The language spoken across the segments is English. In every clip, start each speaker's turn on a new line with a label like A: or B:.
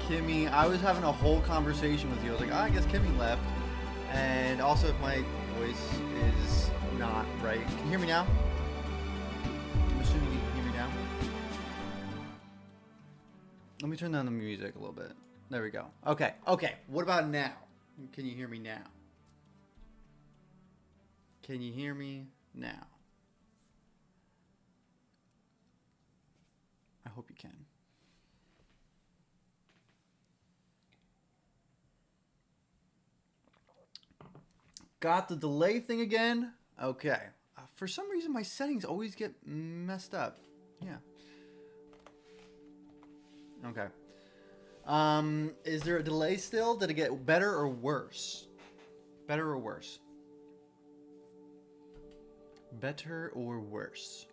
A: Kimmy. I was having a whole conversation with you. I was like, I guess Kimmy left. And also, if my voice is not right. Can you hear me now? I'm assuming you can hear me now. Let me turn down the music a little bit. There we go. Okay. Okay. What about now? Can you hear me now? Can you hear me now? I hope you can. Got the delay thing again? Okay. For some reason, my settings always get messed up. Yeah. Okay. Is there a delay still? Did it get better or worse? Better or worse? Better or worse?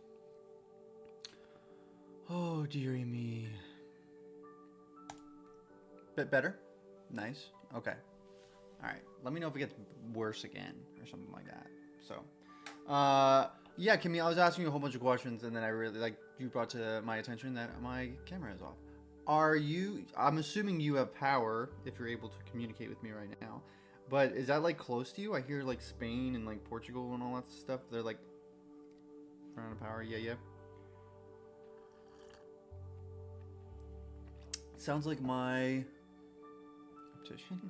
A: Oh, dearie me. Bit better? Nice. Okay. Alright. Let me know if it gets worse again or something like that. So, yeah, Kimmy, I was asking you a whole bunch of questions and then I really, like, you brought to my attention that my camera is off. I'm assuming you have power if you're able to communicate with me right now. But is that, like, close to you? I hear, like, Spain and, like, Portugal and all that stuff. They're, like, running out of power. Yeah, yeah. Sounds like my optician.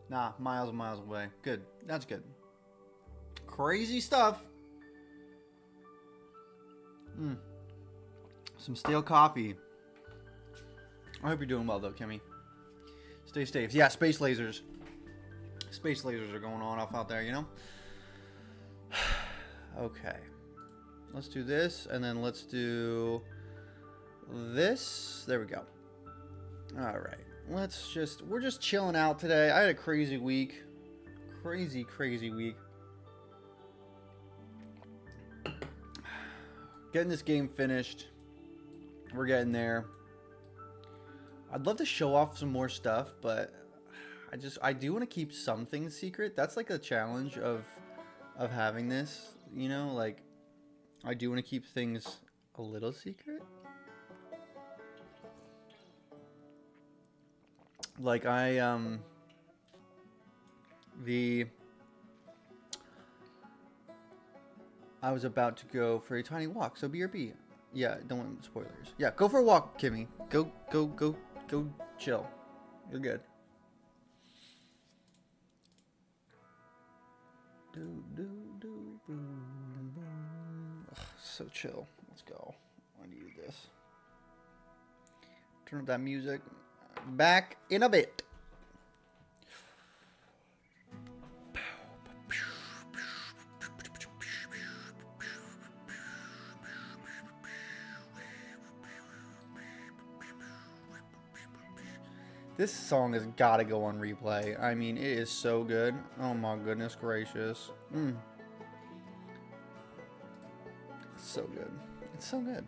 A: Nah, miles and miles away. Good. That's good. Crazy stuff. Some stale coffee. I hope you're doing well, though, Kimmy. Stay safe. Yeah, space lasers. Space lasers are going on off out there, you know? Okay. Let's do this, and then let's do this. There we go. All right. We're just chilling out today. I had a crazy week. Crazy week. Getting this game finished. We're getting there. I'd love to show off some more stuff, but I do want to keep some things secret. That's like a challenge of having this, you know, like I do want to keep things a little secret. Like I was about to go for a tiny walk, so BRB. Yeah, don't want spoilers. Yeah, go for a walk, Kimmy. Go chill. You're good. Ugh, so chill. Let's go. I need this. Turn up that music. Back in a bit. This song has got to go on replay. I mean, it is so good. Oh my goodness gracious. It's so good. It's so good.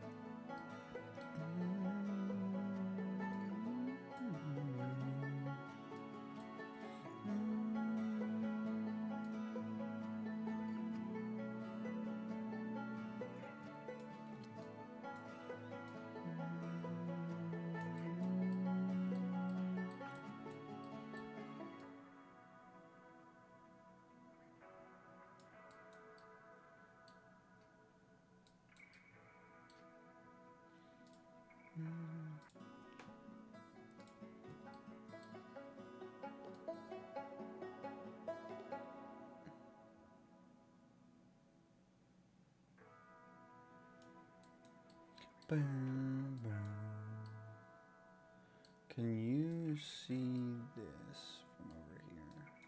A: Can you see this from over here?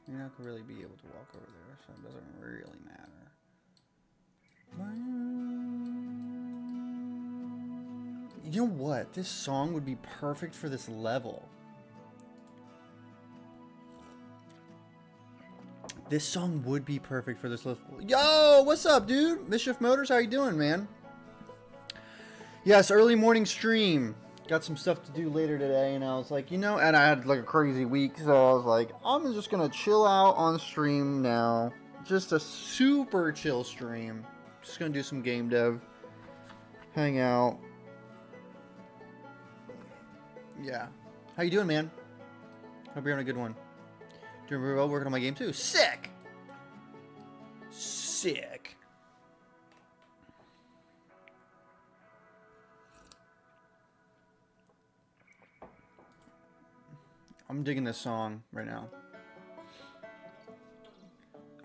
A: You're not gonna really be able to walk over there, so it doesn't really matter. You know what? This song would be perfect for this level. This song would be perfect for this level. Yo, what's up, dude? Mischief Motors, how you doing, man? Yes, early morning stream. Got some stuff to do later today, and I was like, you know, and I had like a crazy week, so I was like, I'm just gonna chill out on stream now. Just a super chill stream. Just gonna do some game dev, hang out. Yeah, How you doing, man? Hope you're having a good one. Doing very well, working on my game too. Sick! Sick. I'm digging this song right now.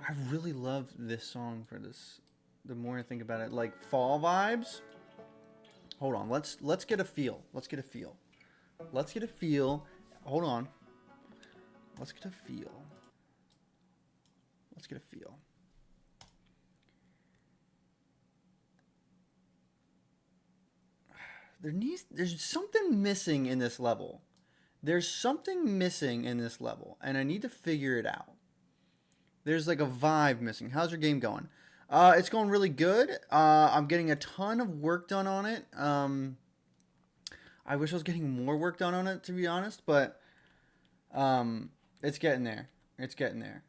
A: I really love this song for this. The more I think about it, like fall vibes. Hold on, let's get a feel. Let's get a feel. Let's get a feel. Hold on. Let's get a feel. Let's get a feel. There's something missing in this level. There's something missing in this level, and I need to figure it out. There's like a vibe missing. How's your game going? It's going really good. I'm getting a ton of work done on it. I wish I was getting more work done on it, to be honest, but it's getting there. It's getting there.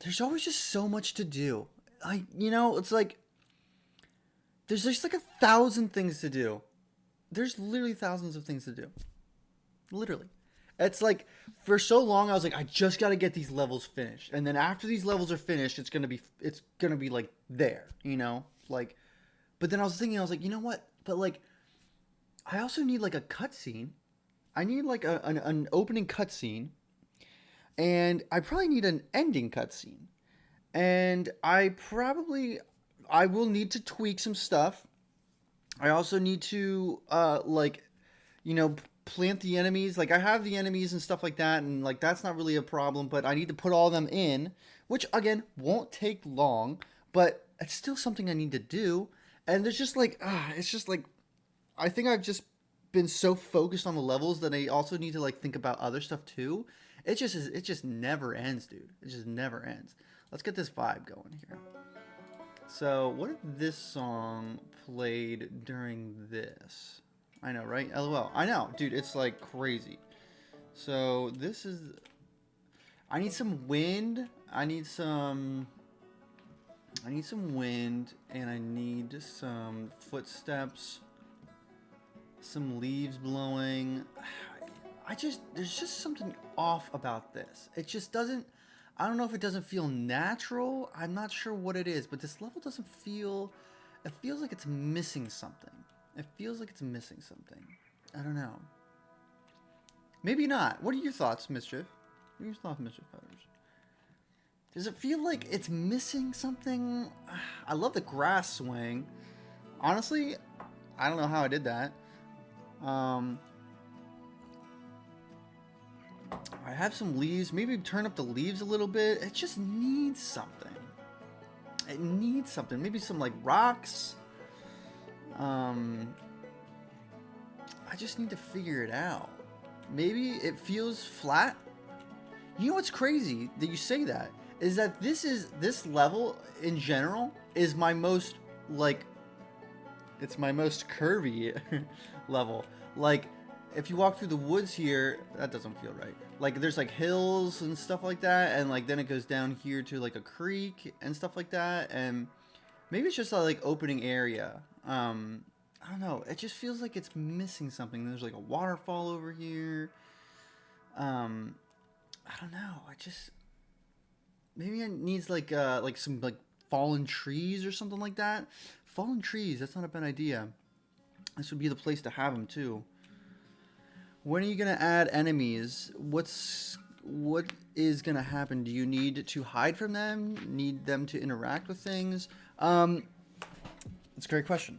A: There's always just so much to do. It's like there's just like 1,000 things to do. There's literally thousands of things to do. Literally. It's like, for so long, I was like, I just got to get these levels finished. And then after these levels are finished, it's going to be like there, like, but then I was thinking, I was like, you know what? But like, I also need like a cutscene. I need like an opening cutscene. And I probably need an ending cutscene. And I will need to tweak some stuff. I also need to, plant the enemies. Like, I have the enemies and stuff like that, and like that's not really a problem, but I need to put all of them in, which again won't take long, but it's still something I need to do. And there's just like it's just like, I think I've just been so focused on the levels that I also need to like think about other stuff too. It just never ends, dude. It just never ends. Let's get this vibe going here. So what if this song played during this? I know, right? LOL. I know, dude. It's like crazy. So this is. I need some wind. I need some wind, and I need some footsteps. Some leaves blowing. There's just something off about this. It just doesn't. I don't know if it doesn't feel natural. I'm not sure what it is, but this level doesn't feel. It feels like it's missing something. It feels like it's missing something. I don't know. Maybe not. What are your thoughts, Mischief? What are your thoughts, Mischief Feathers? Does it feel like it's missing something? I love the grass swing. Honestly, I don't know how I did that. I have some leaves. Maybe turn up the leaves a little bit. It just needs something. It needs something. Maybe some like rocks. I just need to figure it out. Maybe it feels flat. You know what's crazy that you say that is that this level in general is my most like, it's my most curvy level. Like, if you walk through the woods here, that doesn't feel right. Like, there's like hills and stuff like that, and like then it goes down here to like a creek and stuff like that, and maybe it's just a like opening area. I don't know. It just feels like it's missing something. There's like a waterfall over here. I don't know. Maybe it needs like some like fallen trees or something like that. Fallen trees. That's not a bad idea. This would be the place to have them too. When are you gonna add enemies? What is gonna happen? Do you need to hide from them? Need them to interact with things? That's a great question.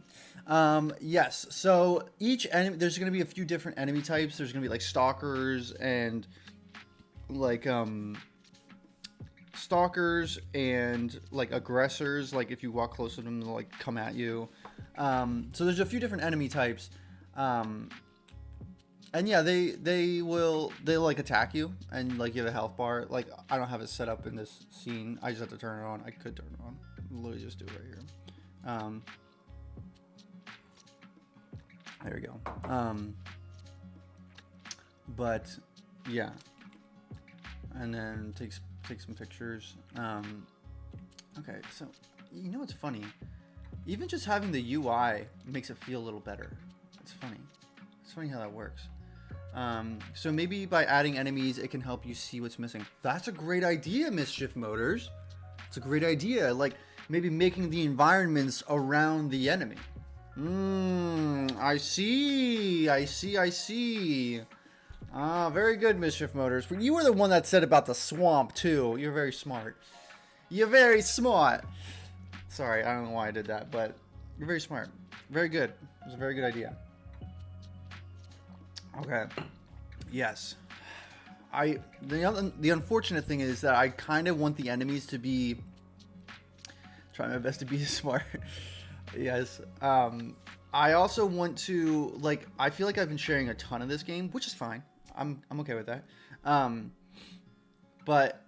A: Yes. So each enemy, there's going to be a few different enemy types. There's going to be like stalkers and like aggressors. Like if you walk close to them, they'll like come at you. So there's a few different enemy types. And yeah, they'll like attack you, and like you have a health bar. Like I don't have it set up in this scene. I just have to turn it on. I could turn it on. Literally just do it right here. There we go. But yeah, and then take some pictures. Okay, so you know what's funny? Even just having the UI makes it feel a little better. It's funny. It's funny how that works. So maybe by adding enemies, it can help you see what's missing. That's a great idea, Mischief Motors. It's a great idea. Like maybe making the environments around the enemy. I see. Ah, very good, Mischief Motors. You were the one that said about the swamp, too. You're very smart. You're very smart. Sorry, I don't know why I did that, but you're very smart. Very good. It was a very good idea. Okay. Yes. The unfortunate thing is that I kind of want the enemies to be... Try my best to be smart. Yes. I also want to, like, I feel like I've been sharing a ton of this game, which is fine. I'm okay with that. But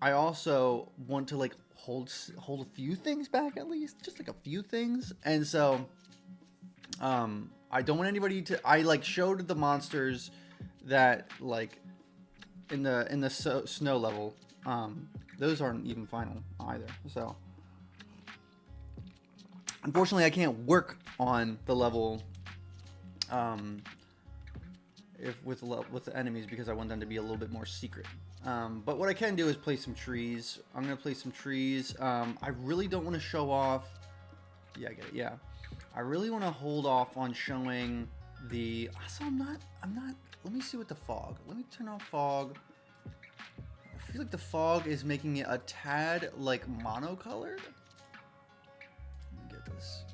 A: I also want to, like, hold a few things back at least, just like a few things. And so I don't want anybody to... I, like, showed the monsters that, like, in the snow level. Those aren't even final either. So unfortunately, I can't work on the level with the enemies because I want them to be a little bit more secret. But what I can do is place some trees. I'm gonna place some trees. I really don't want to show off. Yeah, I get it. Yeah, I really want to hold off on showing the. Also, I'm not. Let me see what the fog. Let me turn off fog. I feel like the fog is making it a tad like monocolored. Let me get this.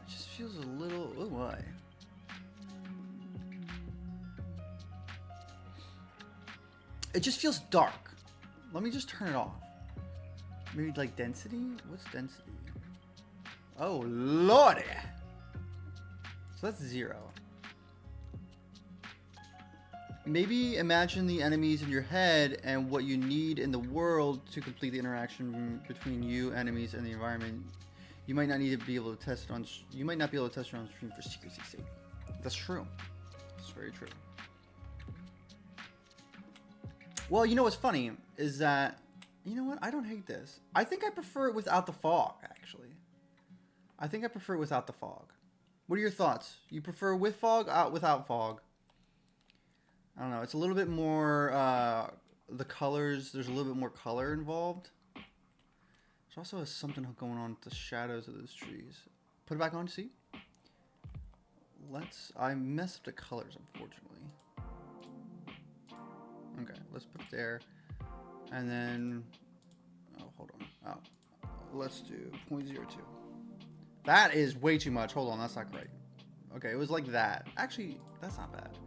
A: It just feels a little. Oh my. It just feels dark. Let me just turn it off. Maybe like density? What's density? Oh lordy! So that's 0. Maybe imagine the enemies in your head and what you need in the world to complete the interaction between you, enemies, and the environment. You might not need to be able to test it on. You might not be able to test it on stream for secrecy's sake. That's true. That's very true. Well, you know what's funny is that, you know what? I don't hate this. I think I prefer it without the fog, actually. I think I prefer it without the fog. What are your thoughts? You prefer with fog, without fog? I don't know. It's a little bit more, the colors, there's a little bit more color involved. There's also something going on with the shadows of those trees. Put it back on, see? I messed up the colors, unfortunately. Okay, let's put it there. And then, oh, hold on. Oh, let's do 0.02. That is way too much. Hold on, that's not great. Okay, it was like that. Actually, that's not bad.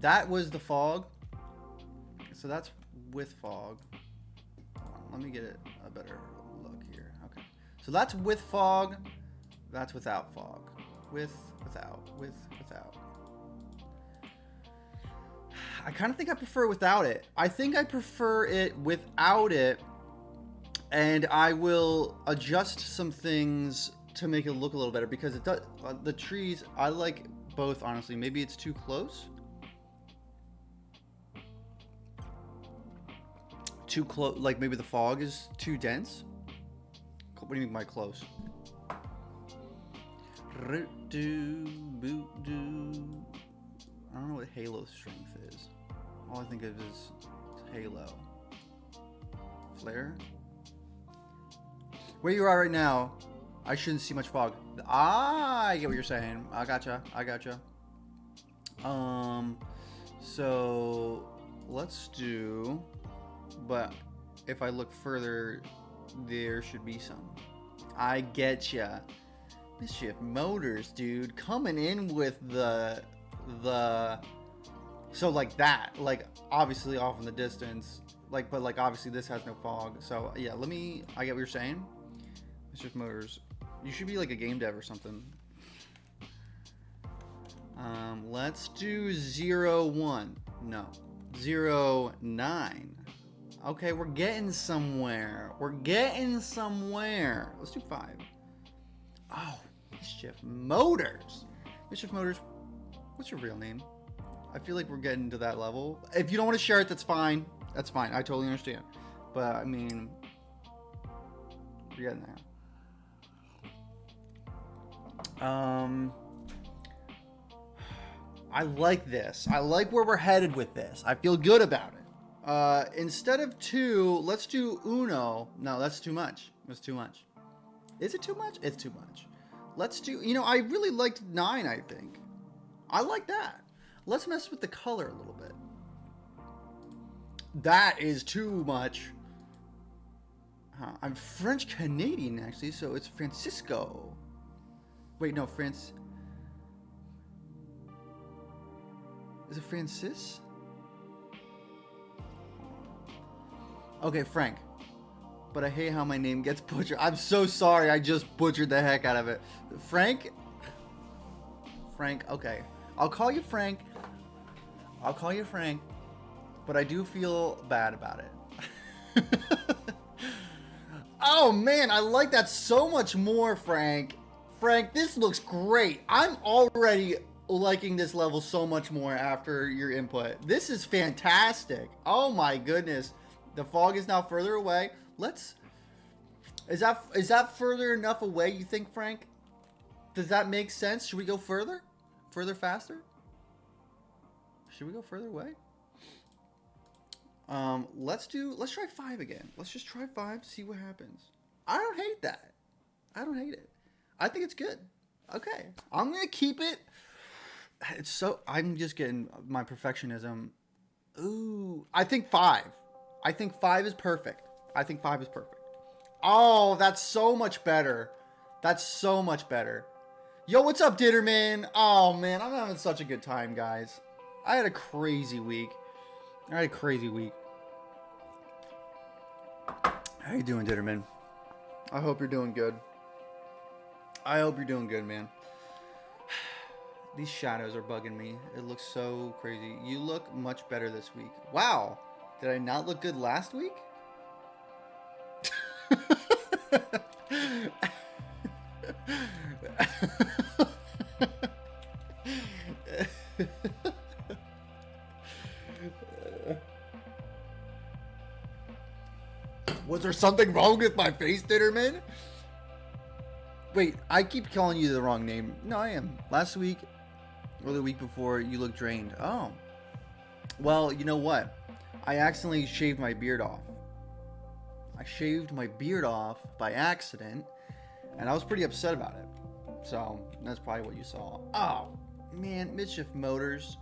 A: That was the fog. So that's with fog. Hold on, let me get it a better look here. Okay. So that's with fog. That's without fog. With, without. I kind of think I prefer without it. I think I prefer it without it. And I will adjust some things to make it look a little better because it does. The trees, I like both, honestly. Maybe it's too close. Too close, like maybe the fog is too dense. What do you mean by close? I don't know what halo strength is. All I think of is halo. Flare? Where you are right now, I shouldn't see much fog. Ah, I get what you're saying. I gotcha. So let's do, but if I look further, there should be some. I getcha. Mischief Motors, dude, coming in with the so like that, like obviously off in the distance, like, but like obviously this has no fog. So yeah, I get what you're saying. Mischief Motors, you should be like a game dev or something. Let's do 0.1. No, 0.9. Okay, we're getting somewhere. Let's do 5. Oh, Mischief Motors. Mischief Motors, what's your real name? I feel like we're getting to that level. If you don't want to share it, that's fine. I totally understand. But I mean, we're getting there. Um, I like this. I like where we're headed with this. I feel good about it. Instead of 2, let's do uno. No, that's too much. That's too much. Is it too much? It's too much. Let's do, you know, I really liked 9, I think. I like that. Let's mess with the color a little bit. That is too much. Huh. I'm French Canadian, actually, so it's Francisco. Wait, no, France. Is it Francis? Okay, Frank. But I hate how my name gets butchered. I'm so sorry. I just butchered the heck out of it. Frank? Frank, okay. I'll call you Frank. I'll call you Frank. But I do feel bad about it. Oh, man. I like that so much more, Frank. Frank, this looks great. I'm already liking this level so much more after your input. This is fantastic. Oh, my goodness. The fog is now further away. Let's... Is that further enough away, you think, Frank? Does that make sense? Should we go further? Further, faster? Should we go further away? Let's try 5 again. Let's just try 5, see what happens. I don't hate that. I don't hate it. I think it's good. Okay. I'm going to keep it. I'm just getting my perfectionism. Ooh, I think 5. I think 5 is perfect. I think 5 is perfect. Oh, that's so much better. That's so much better. Yo, what's up, Ditterman? Oh, man, I'm having such a good time, guys. I had a crazy week. How you doing, Ditterman? I hope you're doing good. I hope you're doing good, man. These shadows are bugging me. It looks so crazy. You look much better this week. Wow. Did I not look good last week? Was there something wrong with my face, Ditterman? Wait, I keep calling you the wrong name. No, I am. Last week, or the week before, you looked drained. Oh. Well, you know what? I accidentally shaved my beard off. I shaved my beard off by accident, and I was pretty upset about it. So, that's probably what you saw. Oh, man, Mischief Motors.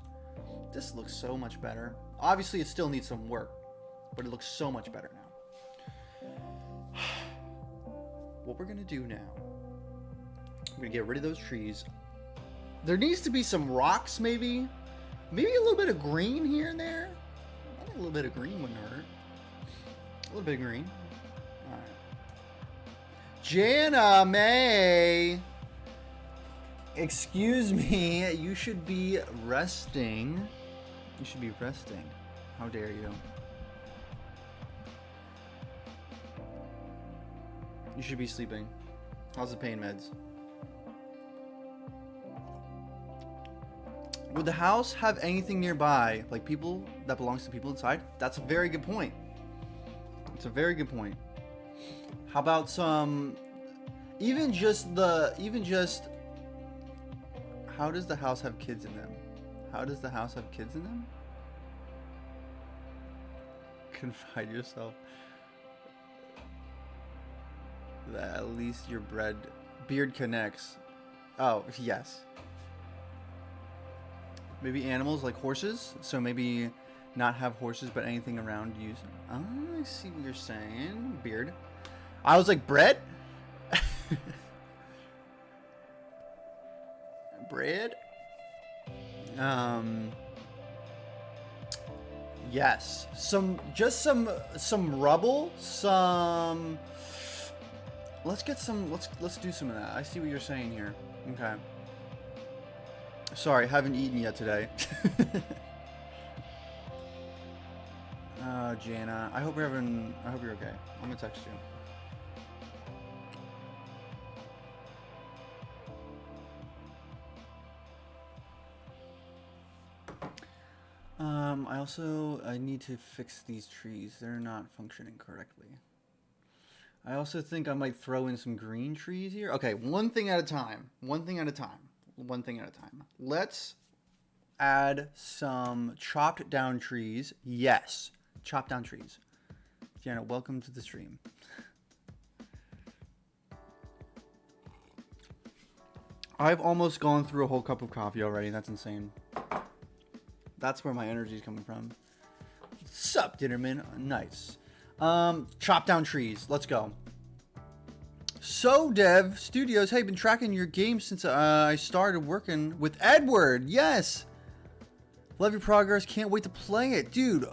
A: This looks so much better. Obviously, it still needs some work, but it looks so much better now. What we're going to do now, we're going to get rid of those trees. There needs to be some rocks, maybe. Maybe a little bit of green here and there. I think a little bit of green wouldn't hurt. A little bit of green. All right. Jana May. Excuse me. You should be resting. You should be resting. How dare you? You should be sleeping. How's the pain meds? Would the house have anything nearby, like people that belongs to people inside? That's a very good point. It's a very good point. How about some, even just, how does the house have kids in them? How does the house have kids in them? Confide yourself. That at least your beard connects. Oh, yes. Maybe animals like horses. So maybe not have horses, but anything around you. Oh, I see what you're saying. Beard. I was like, bread? Bread? Yes. Just some rubble. Let's get some, let's do some of that. I see what you're saying here. Okay. Sorry, haven't eaten yet today. Jana, I hope you're okay. I'm gonna text you. I need to fix these trees. They're not functioning correctly. I also think I might throw in some green trees here. Okay, one thing at a time. One thing at a time. One thing at a time. Let's add some chopped down trees. Yes, chopped down trees. Janet, welcome to the stream. I've almost gone through a whole cup of coffee already. That's insane. That's where my energy is coming from. Sup, Dinnerman? Nice. Chop down trees. Let's go. So, Dev Studios. Hey, been tracking your game since I started working with Edward. Yes. Love your progress. Can't wait to play it. Dude,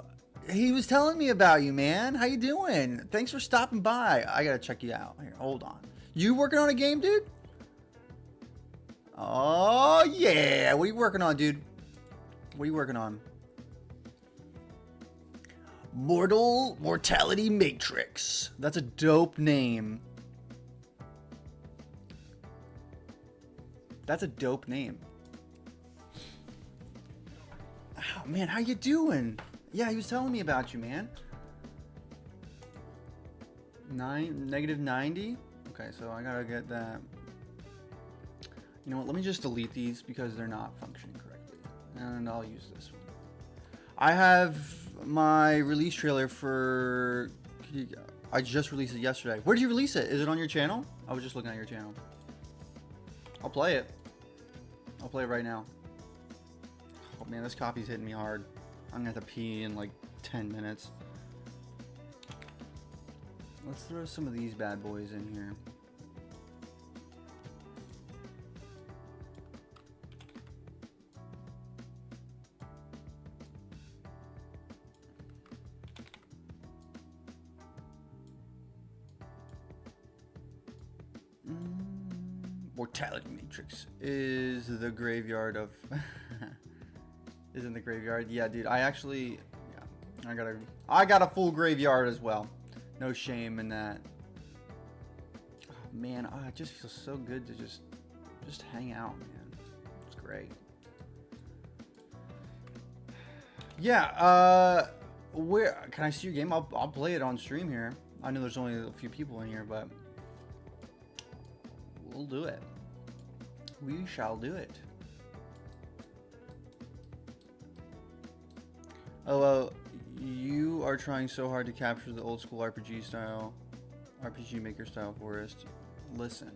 A: he was telling me about you, man. How you doing? Thanks for stopping by. I gotta check you out. Here, hold on. You working on a game, dude? Oh, yeah. What are you working on, dude? What are you working on? Mortality Matrix. That's a dope name. That's a dope name. Oh, man, how you doing? Yeah, he was telling me about you, man. -90? Okay, so I gotta get that. You know what? Let me just delete these because they're not functioning correctly. And I'll use this one. I have my release trailer for... I just released it yesterday. Where did you release it? Is it on your channel? I was just looking at your channel. I'll play it. I'll play it right now. Oh man, this coffee's hitting me hard. I'm gonna have to pee in like 10 minutes. Let's throw some of these bad boys in here. Mortality Matrix is the graveyard of... is in the graveyard. Yeah, dude, I actually... Yeah, I got a full graveyard as well. No shame in that. Oh, man, it just feels so good to just hang out, man. It's great. Yeah, where... Can I see your game? I'll play it on stream here. I know there's only a few people in here, but... We'll do it. We shall do it. Oh, you are trying so hard to capture the old school RPG style, RPG Maker style forest. Listen.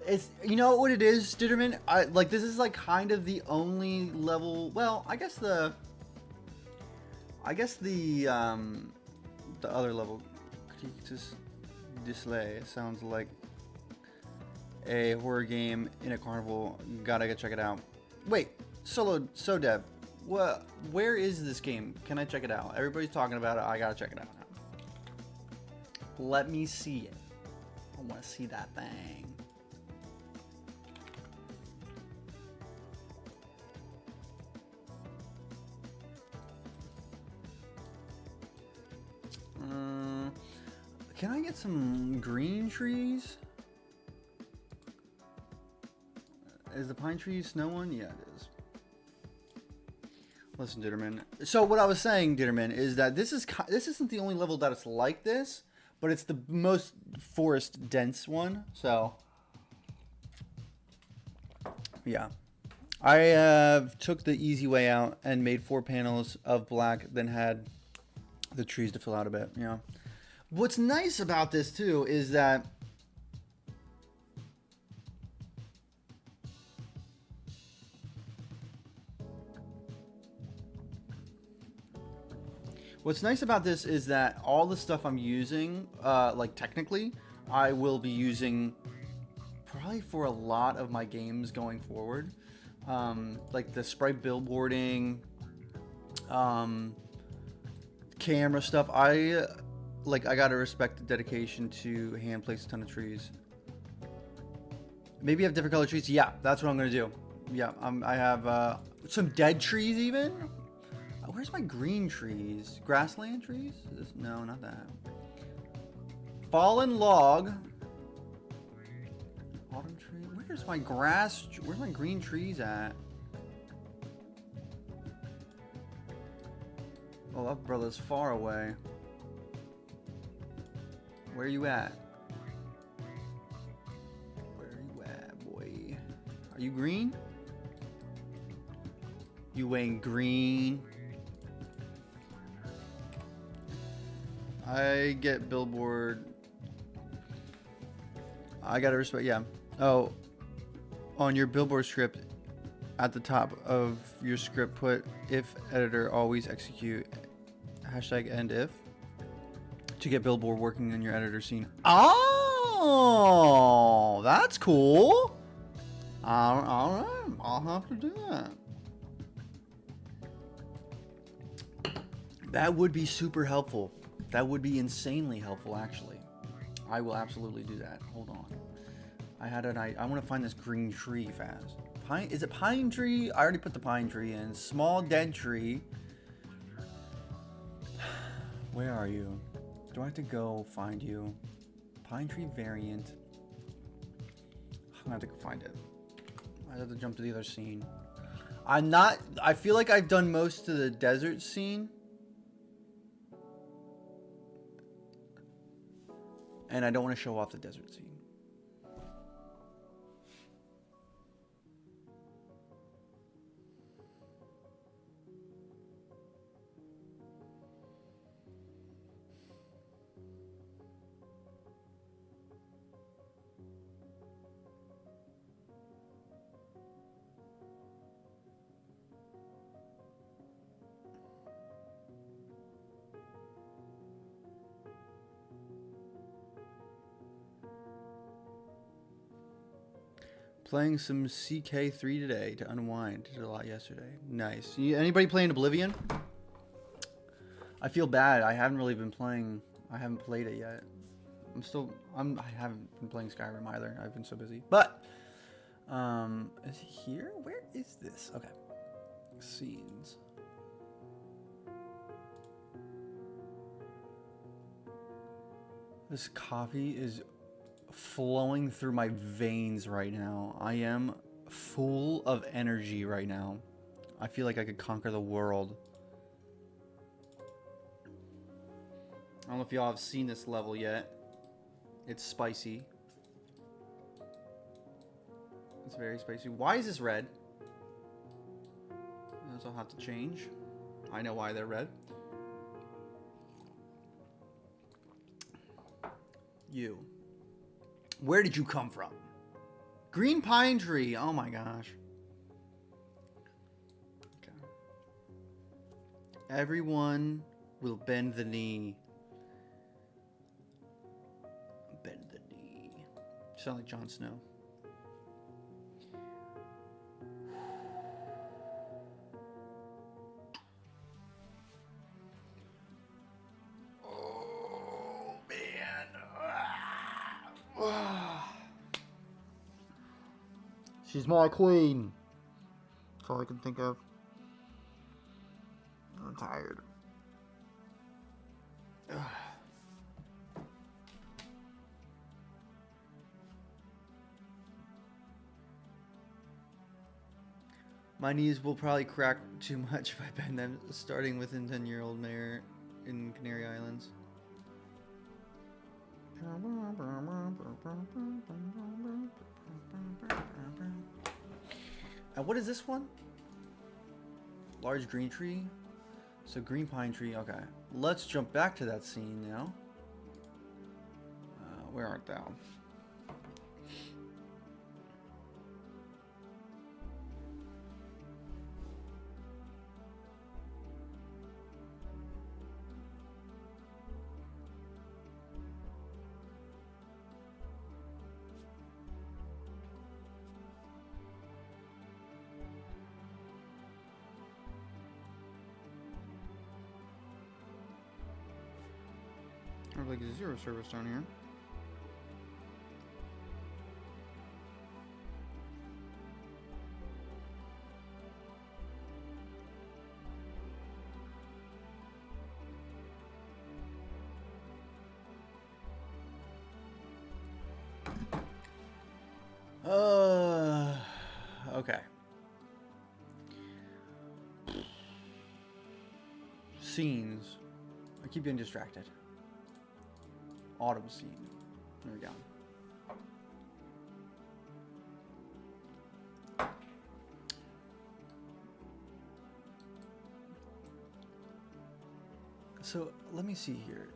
A: It's, you know what it is, Stitterman? Like, this is like kind of the only level, well, I guess the other level, Display sounds like a horror game in a carnival. Gotta go check it out. Wait, so Dev, where is this game? Can I check it out? Everybody's talking about it. I gotta check it out now. Let me see it. I want to see that thing. Can I get some green trees? Is the pine tree snow one? Yeah, it is. Listen, Ditterman. So what I was saying, Ditterman, is that this isn't the only level that it's like this, but it's the most forest dense one. So yeah, I took the easy way out and made 4 panels of black, then had the trees to fill out a bit. Yeah. What's nice about this too is that all the stuff I'm using, like technically, I will be using probably for a lot of my games going forward. Like the sprite billboarding, camera stuff. I gotta respect the dedication to hand place a ton of trees. Maybe have different color trees. Yeah, that's what I'm gonna do. Yeah, I have some dead trees even. Where's my green trees? Grassland trees? No, not that. Fallen log. Autumn tree. Where's my grass? Where's my green trees at? Oh, that brother's far away. Where you at? Where you at, boy? Are you green? You ain't green. I get billboard. I gotta respect, yeah. Oh, on your billboard script, at the top of your script, put if editor always execute hashtag end if to get billboard working in your editor scene. Oh, that's cool. All right, I'll have to do that. That would be super helpful. That would be insanely helpful, actually. I will absolutely do that. Hold on. I had an idea. I want to find this green tree fast. Pine? Is it pine tree? I already put the pine tree in. Small dead tree. Where are you? Do I have to go find you? Pine tree variant. I'm gonna have to go find it. I have to jump to the other scene. I'm not. I feel like I've done most of the desert scene. And I don't want to show off the desert scene. Playing some CK3 today to unwind. Did a lot yesterday. Nice. Anybody playing Oblivion? I feel bad. I haven't really been playing. I haven't played it yet. I haven't been playing Skyrim either. I've been so busy. But is it here? Where is this? Okay. Scenes. This coffee is flowing through my veins right now. I am full of energy right now. I feel like I could conquer the world. I don't know if y'all have seen this level yet. It's spicy. It's very spicy. Why is this red? Those will have to change. I know why they're red. You. Where did you come from? Green pine tree. Oh my gosh. Okay. Everyone will bend the knee. Bend the knee. You sound like Jon Snow. She's my queen. That's all I can think of. I'm tired. My knees will probably crack too much if I bend them, starting with a 10-year-old mare in Canary Islands. And what is this one? Large green tree. So green pine tree. Okay. Let's jump back to that scene now. Where art thou? I have like 0 service down here. Okay. Scenes. I keep getting distracted. autumn scene. There we go. So let me see here.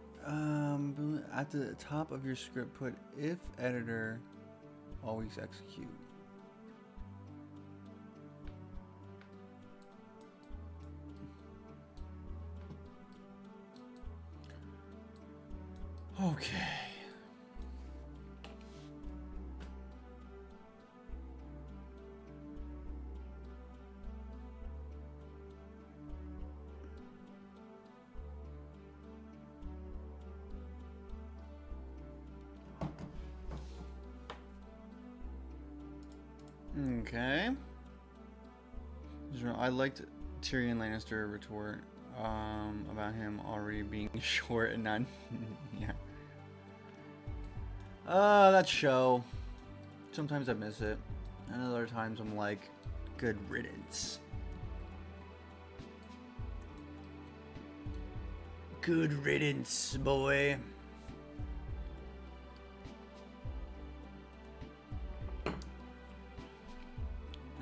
A: At the top of your script, put if editor always execute. Okay. Okay. I liked Tyrion Lannister retort about him already being short and not. Yeah. That show. Sometimes I miss it, and other times I'm like, good riddance. Good riddance, boy.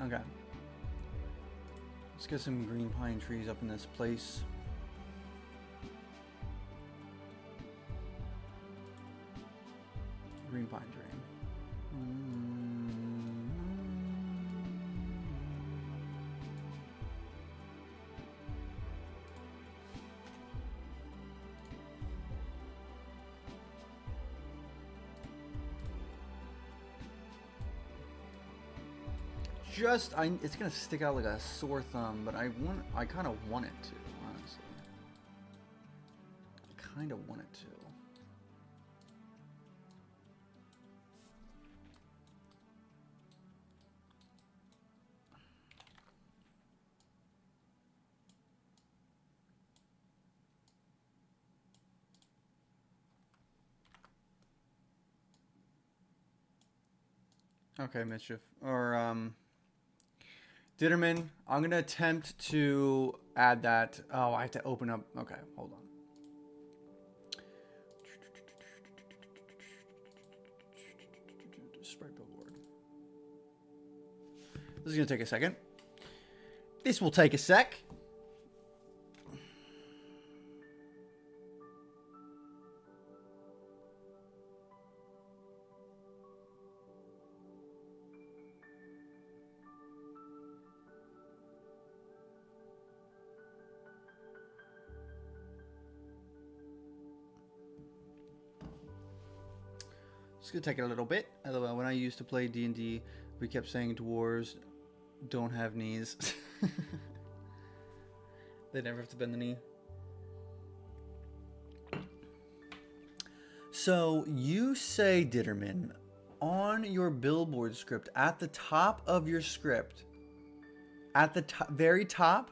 A: Okay. Let's get some green pine trees up in this place. Green pine tree. It's gonna stick out like a sore thumb, but I kind of want it to, honestly. I kind of want it to. Okay, Mischief. Or, Ditterman, I'm going to attempt to add that. Oh, I have to open up. Okay, hold on. Sprite billboard. This is going to take a second. This will take a sec. It's gonna take a little bit. Although when I used to play D&D, we kept saying dwarves don't have knees. They never have to bend the knee. So you say, Ditterman, on your billboard script, at the top of your script, at the very top,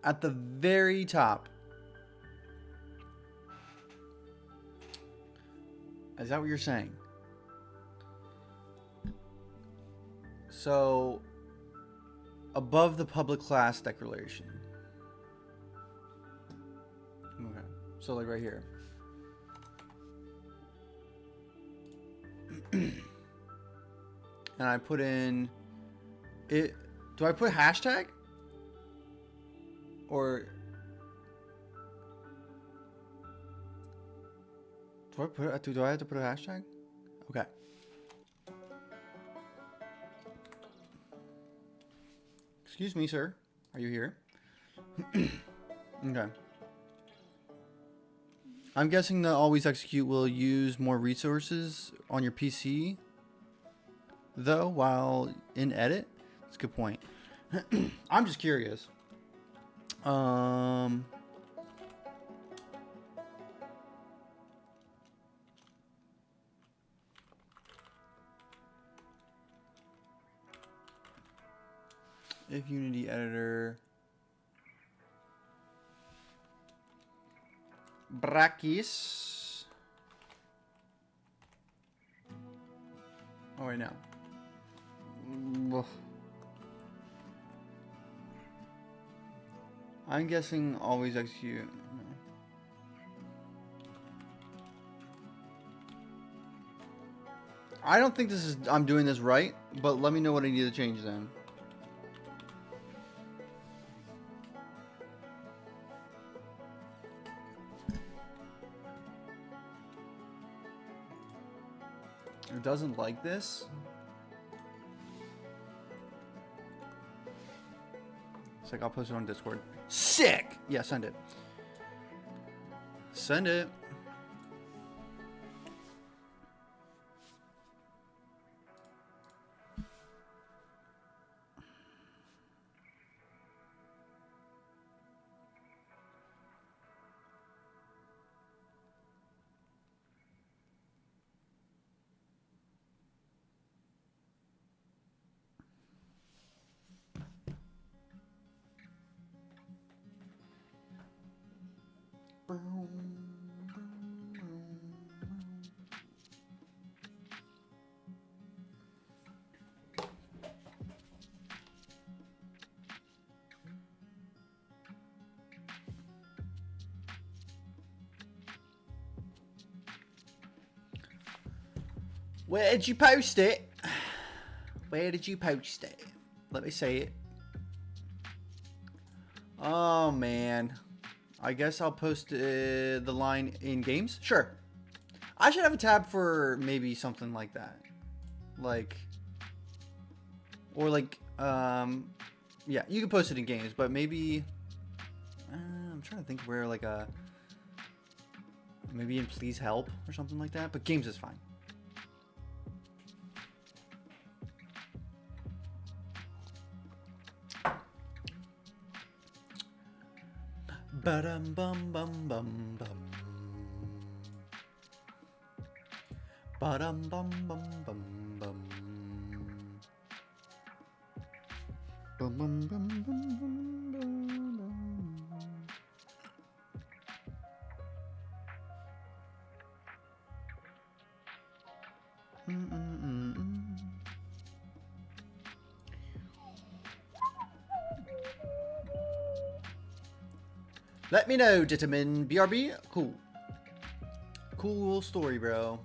A: at the very top. Is that what you're saying? So, above the public class declaration. Okay. So, like right here. And I put in it. Do I put hashtag? Or do I have to put a hashtag? Okay. Excuse me, sir. Are you here? Okay. I'm guessing the always execute will use more resources on your PC, though, while in edit. That's a good point. I'm just curious. If Unity editor Brachis. Oh wait, no. I'm guessing always execute. No. I don't think I'm doing this right, but let me know what I need to change then. It doesn't like this. It's like, I'll post it on Discord. Sick! Yeah, send it. Send it. Where did you post it? Where did you post it? Let me see it. Oh, man. I guess I'll post the line in games? Sure. I should have a tab for maybe something like that. Like... Or like, yeah, you can post it in games, but maybe... I'm trying to think where, like, maybe in Please Help or something like that, but games is fine. Ba-dum bum bum bum bum. Ba-dum bum bum bum bum. Bum bum bum bum bum bum bum. Let me know, Ditterman. BRB? Cool. Cool story, bro.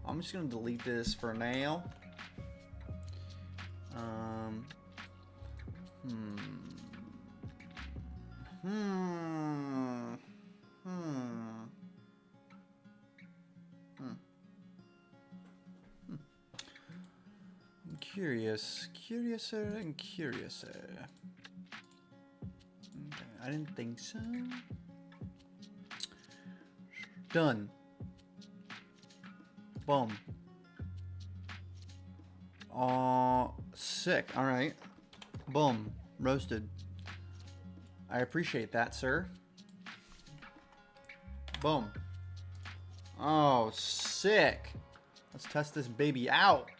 A: I'm just gonna delete this for now. I'm curiouser and curiouser. Okay, I didn't think so. Done. Boom. Sick. All right. Boom. Roasted. I appreciate that, sir. Boom. Oh, sick. Let's test this baby out.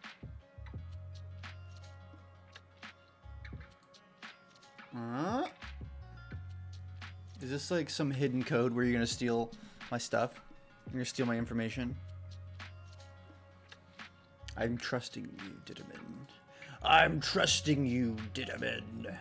A: Is this like some hidden code where you're gonna steal my stuff? You're gonna steal my information? I'm trusting you, Ditterman. I'm trusting you, Ditterman.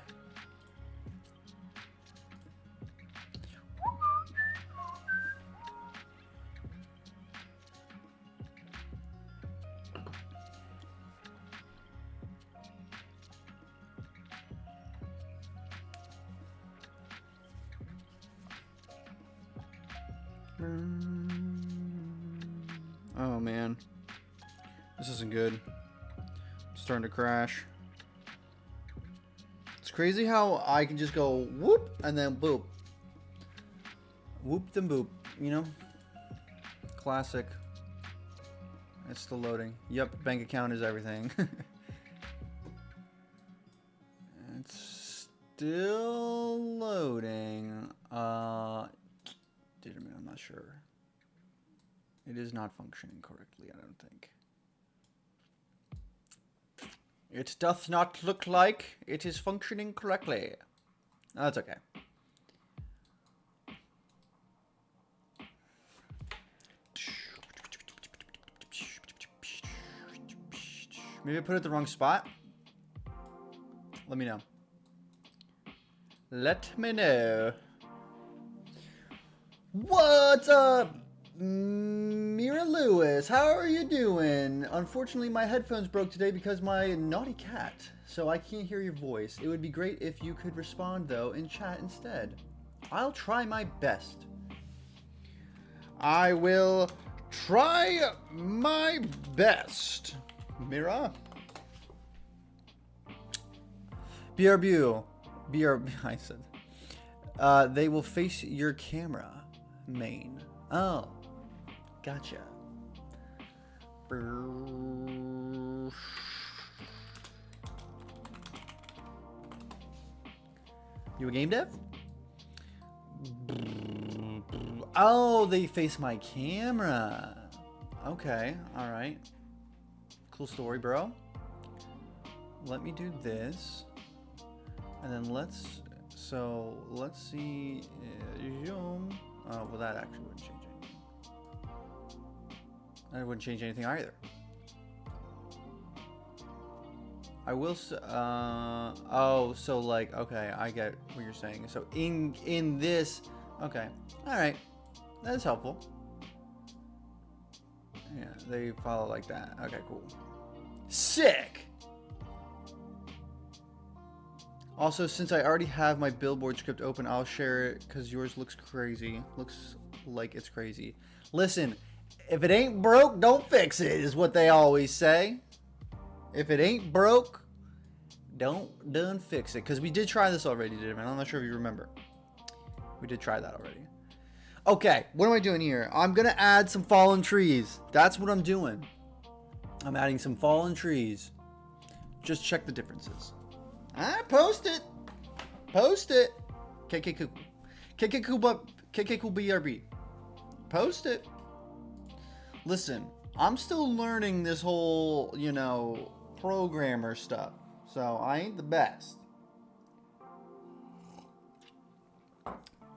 A: Oh man, this isn't good. I'm starting to crash. It's crazy how I can just go whoop and then boop. Whoop then boop, you know? Classic. It's still loading. Yep, bank account is everything. It's still loading. Ditterman, I'm not sure. It is not functioning correctly, I don't think. It doth not look like it is functioning correctly. That's okay. Maybe I put it at the wrong spot? Let me know. Let me know. What's up? Mira Lewis, how are you doing? Unfortunately, my headphones broke today because my naughty cat, so I can't hear your voice. It would be great if you could respond, though, in chat instead. I'll try my best. I will try my best. Mira? BRB. I said. They will face your camera, main. Oh. Gotcha. You a game dev? Oh, they face my camera. Okay, alright. Cool story, bro. Let me do this. And then let's see. Zoom. Oh, well, that actually wouldn't change anything. That wouldn't change anything either. I will. Oh, so like, okay, I get what you're saying. So in this, okay, all right, that's helpful. Yeah, they follow like that. Okay, cool. Sick. Also, since I already have my billboard script open, I'll share it because yours looks crazy. Looks like it's crazy. Listen, if it ain't broke, don't fix it, is what they always say. If it ain't broke, don't done fix it. Because we did try this already, didn't we? I'm not sure if you remember. We did try that already. Okay, what am I doing here? I'm going to add some fallen trees. That's what I'm doing. I'm adding some fallen trees. Just check the differences. Post it. Post it. KK Cool. KK Cool BRB. Post it. Listen, I'm still learning this whole, you know, programmer stuff. So I ain't the best.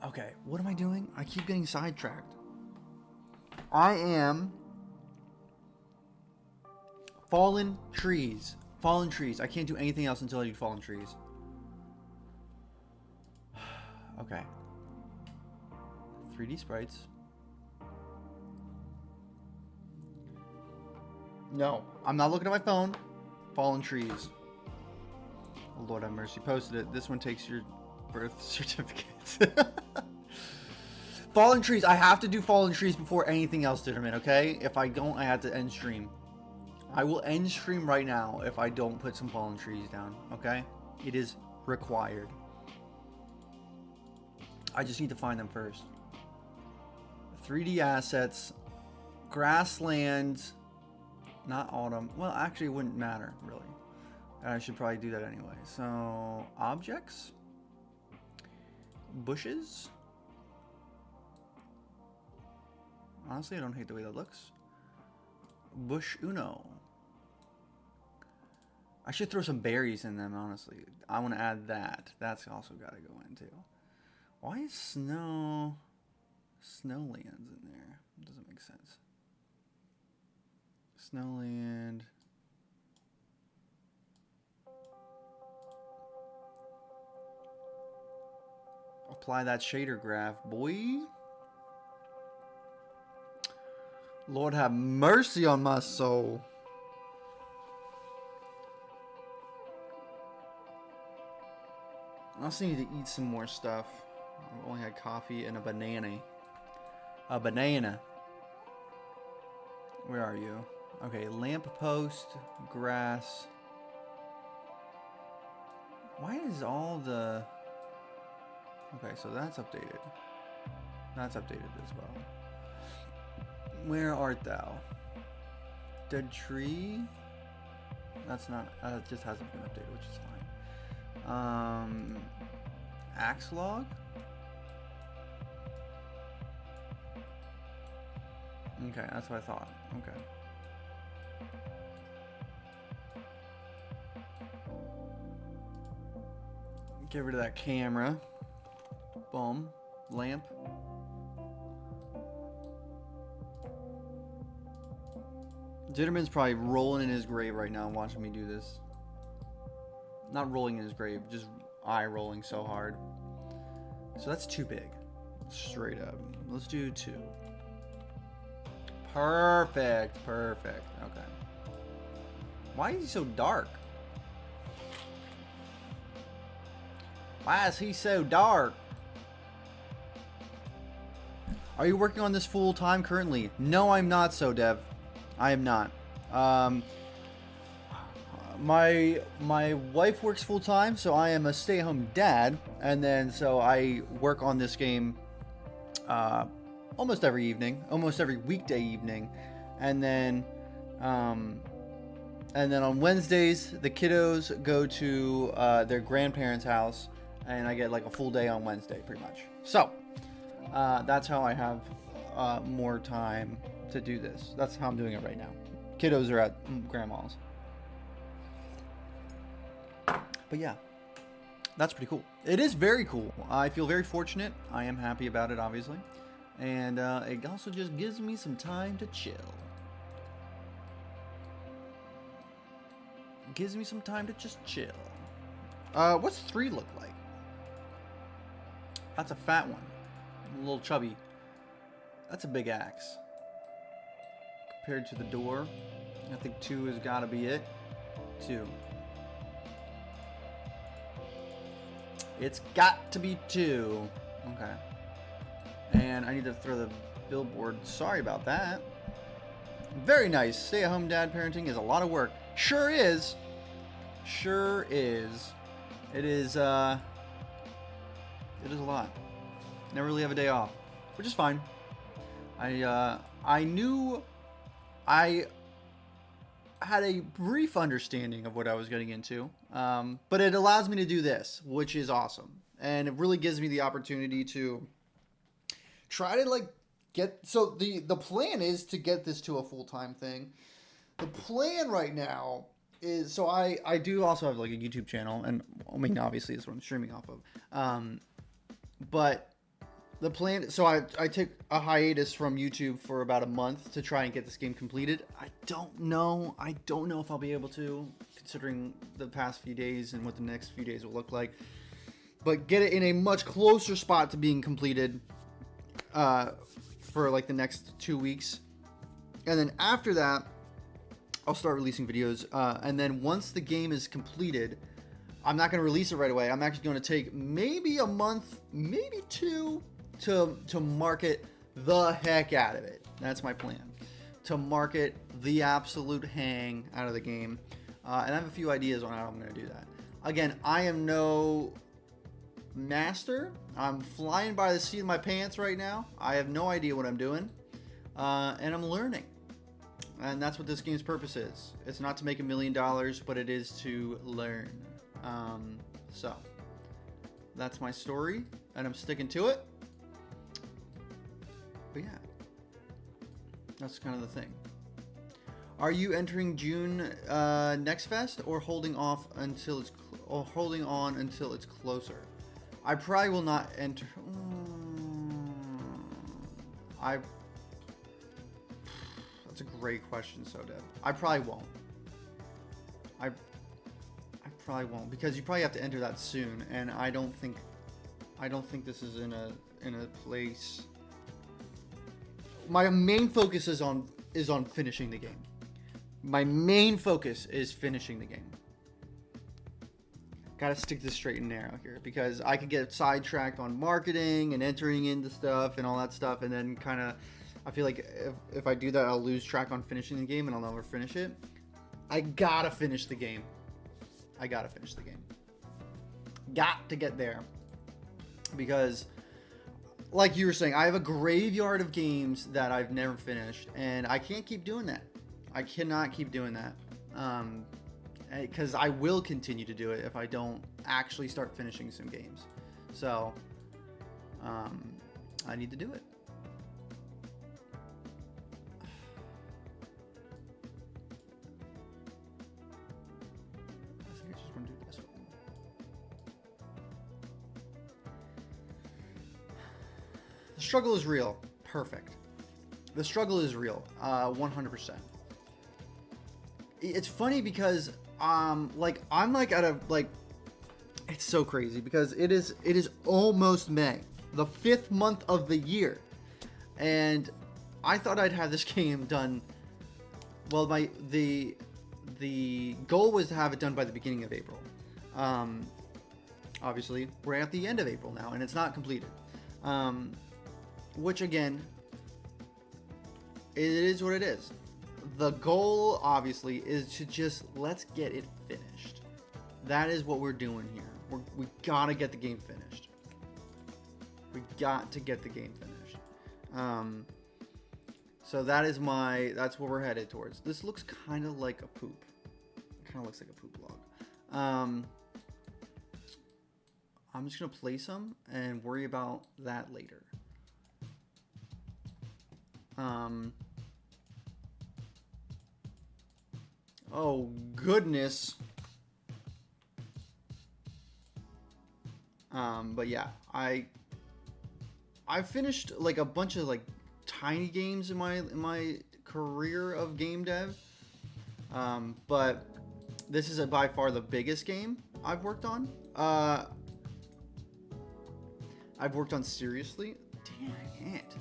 A: Okay, what am I doing? I keep getting sidetracked. I am fallen trees. Fallen trees. I can't do anything else until I do fallen trees. Okay. 3D sprites. No, I'm not looking at my phone. Fallen trees. Oh, Lord have mercy. Posted it. This one takes your birth certificates. Fallen trees. I have to do fallen trees before anything else, Ditterman, okay? If I don't, I have to end stream. I will end stream right now if I don't put some fallen trees down, okay? It is required. I just need to find them first. 3D assets, grassland, not autumn. Well, actually, it wouldn't matter, really. I should probably do that anyway. So, objects, bushes. Honestly, I don't hate the way that looks. Bush Uno. I should throw some berries in them, honestly. I want to add that. That's also got to go in, too. Why is snowlands in there? It doesn't make sense. Snowland. Apply that shader graph, boy. Lord have mercy on my soul. I also need to eat some more stuff. I've only had coffee and a banana. A banana. Where are you? Okay, lamppost, grass. Why is all the... Okay, so that's updated. That's updated as well. Where art thou? Dead tree? That's not... it just hasn't been updated, which is fine. Axe log? Okay, that's what I thought. Okay. Get rid of that camera. Boom. Lamp. Jitterman's probably rolling in his grave right now watching me do this. Not rolling in his grave, just eye rolling so hard. So that's too big. Straight up. Let's do 2. Perfect. Perfect. Okay. Why is he so dark? Why is he so dark? Are you working on this full time currently? No, I'm not, so Dev. I am not. My wife works full time, so I am a stay-at-home dad, and then so I work on this game almost every evening, almost every weekday evening, and then on Wednesdays the kiddos go to their grandparents' house, and I get like a full day on Wednesday, pretty much. So that's how I have more time to do this. That's how I'm doing it right now. Kiddos are at grandma's. But yeah, that's pretty cool. It is very cool. I feel very fortunate. I am happy about it, obviously. And it also just gives me some time to chill. It gives me some time to just chill. What's 3 look like? That's a fat one. A little chubby. That's a big axe. Compared to the door, I think 2 has got to be it. 2. It's got to be 2. Okay. And I need to throw the billboard. Sorry about that. Very nice. Stay-at-home dad parenting is a lot of work. Sure is. Sure is. It is a lot. Never really have a day off, which is fine. I knew I had a brief understanding of what I was getting into, but it allows me to do this, which is awesome, and it really gives me the opportunity to try to like get. So the plan is to get this to a full-time thing. The plan right now is, so I do also have like a YouTube channel, and I mean obviously it's what I'm streaming off of, but the plan, so I took a hiatus from YouTube for about a month to try and get this game completed. I don't know if I'll be able to, considering the past few days and what the next few days will look like. But get it in a much closer spot to being completed for like the next 2 weeks. And then after that, I'll start releasing videos. And then once the game is completed, I'm not going to release it right away. I'm actually going to take maybe a month, maybe 2, to market the heck out of it. That's my plan. To market the absolute hang out of the game. And I have a few ideas on how I'm going to do that. Again, I am no master. I'm flying by the seat of my pants right now. I have no idea what I'm doing. And I'm learning. And that's what this game's purpose is. It's not to make $1 million, but it is to learn. So that's my story, and I'm sticking to it. But yeah, that's kind of the thing. Are you entering June Next Fest, or holding off until it's holding on until it's closer? I probably will not enter. That's a great question, Sodev. I probably won't. I probably won't, because you probably have to enter that soon, and I don't think this is in a place. My main focus is on finishing the game. My main focus is finishing the game. Gotta stick this straight and narrow here, because I could get sidetracked on marketing and entering into stuff and all that stuff, and then kind of, I feel like if I do that, I'll lose track on finishing the game and I'll never finish it. I gotta finish the game. I gotta finish the game. Got to get there. Because, like you were saying, I have a graveyard of games that I've never finished, and I can't keep doing that. I cannot keep doing that. Because I will continue to do it if I don't actually start finishing some games. So, I need to do it. The struggle is real. Perfect. The struggle is real. 100%. It's funny because I'm like at a, like, it's so crazy because it is almost May, the 5th month of the year, and I thought I'd have this game done. Well, the goal was to have it done by the beginning of April. Obviously, we're at the end of April now, and it's not completed. Which again, it is what it is. The goal, obviously, is to just let's get it finished. That is what we're doing here. We gotta get the game finished. We got to get the game finished. So that's what we're headed towards. This looks kind of like a poop. It kind of looks like a poop log. I'm just gonna play some and worry about that later. Oh goodness. But yeah, I finished like a bunch of like tiny games in my career of game dev. But this is by far the biggest game I've worked on. I've worked on seriously. Damn, I can't.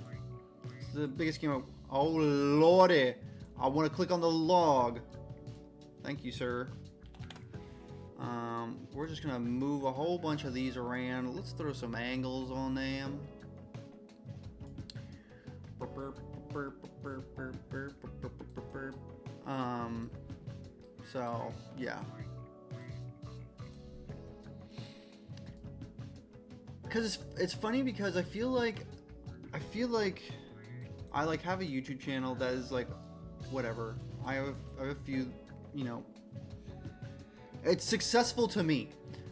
A: It's the biggest game. Oh lordy! I want to click on the log. Thank you, sir. We're just gonna move a whole bunch of these around. Let's throw some angles on them. So yeah. Because it's funny because I feel like I like have a YouTube channel that is like whatever. I have a few, you know, it's successful to me,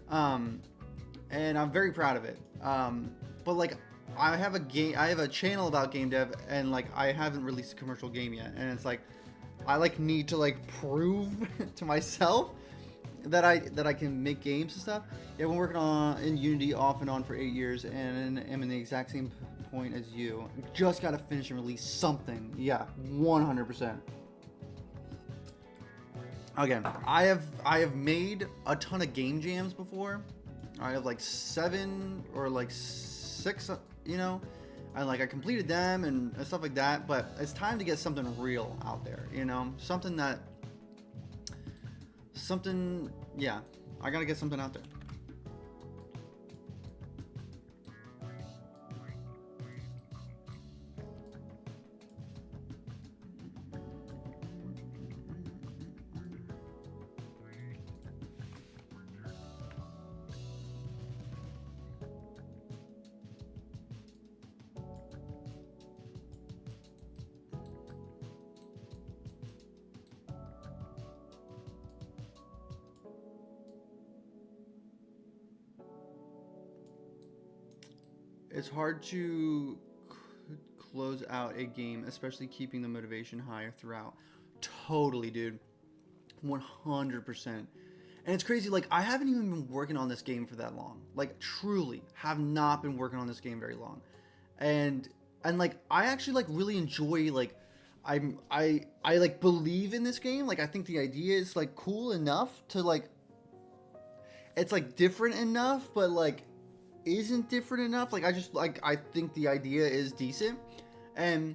A: and I'm very proud of it. But like I have a channel about game dev, and like I haven't released a commercial game yet, and it's like I like need to like prove to myself that I can make games and stuff. Yeah, I've been working in Unity off and on for 8 years, and am in the exact same point as you. Just gotta finish and release something. Yeah, 100%. Again, I have made a ton of game jams before. I have like 7 or like 6, you know, and like I completed them and stuff like that. But it's time to get something real out there, you know, yeah, I gotta get something out there. It's hard to close out a game, especially keeping the motivation high throughout. Totally, dude. 100%. And it's crazy, like, I haven't even been working on this game for that long. Like, truly, have not been working on this game very long. And like, I actually, like, really enjoy, like, I like, believe in this game. Like, I think the idea is, like, cool enough to, like, it's, like, different enough, but, like, isn't different enough. Like, I think the idea is decent. And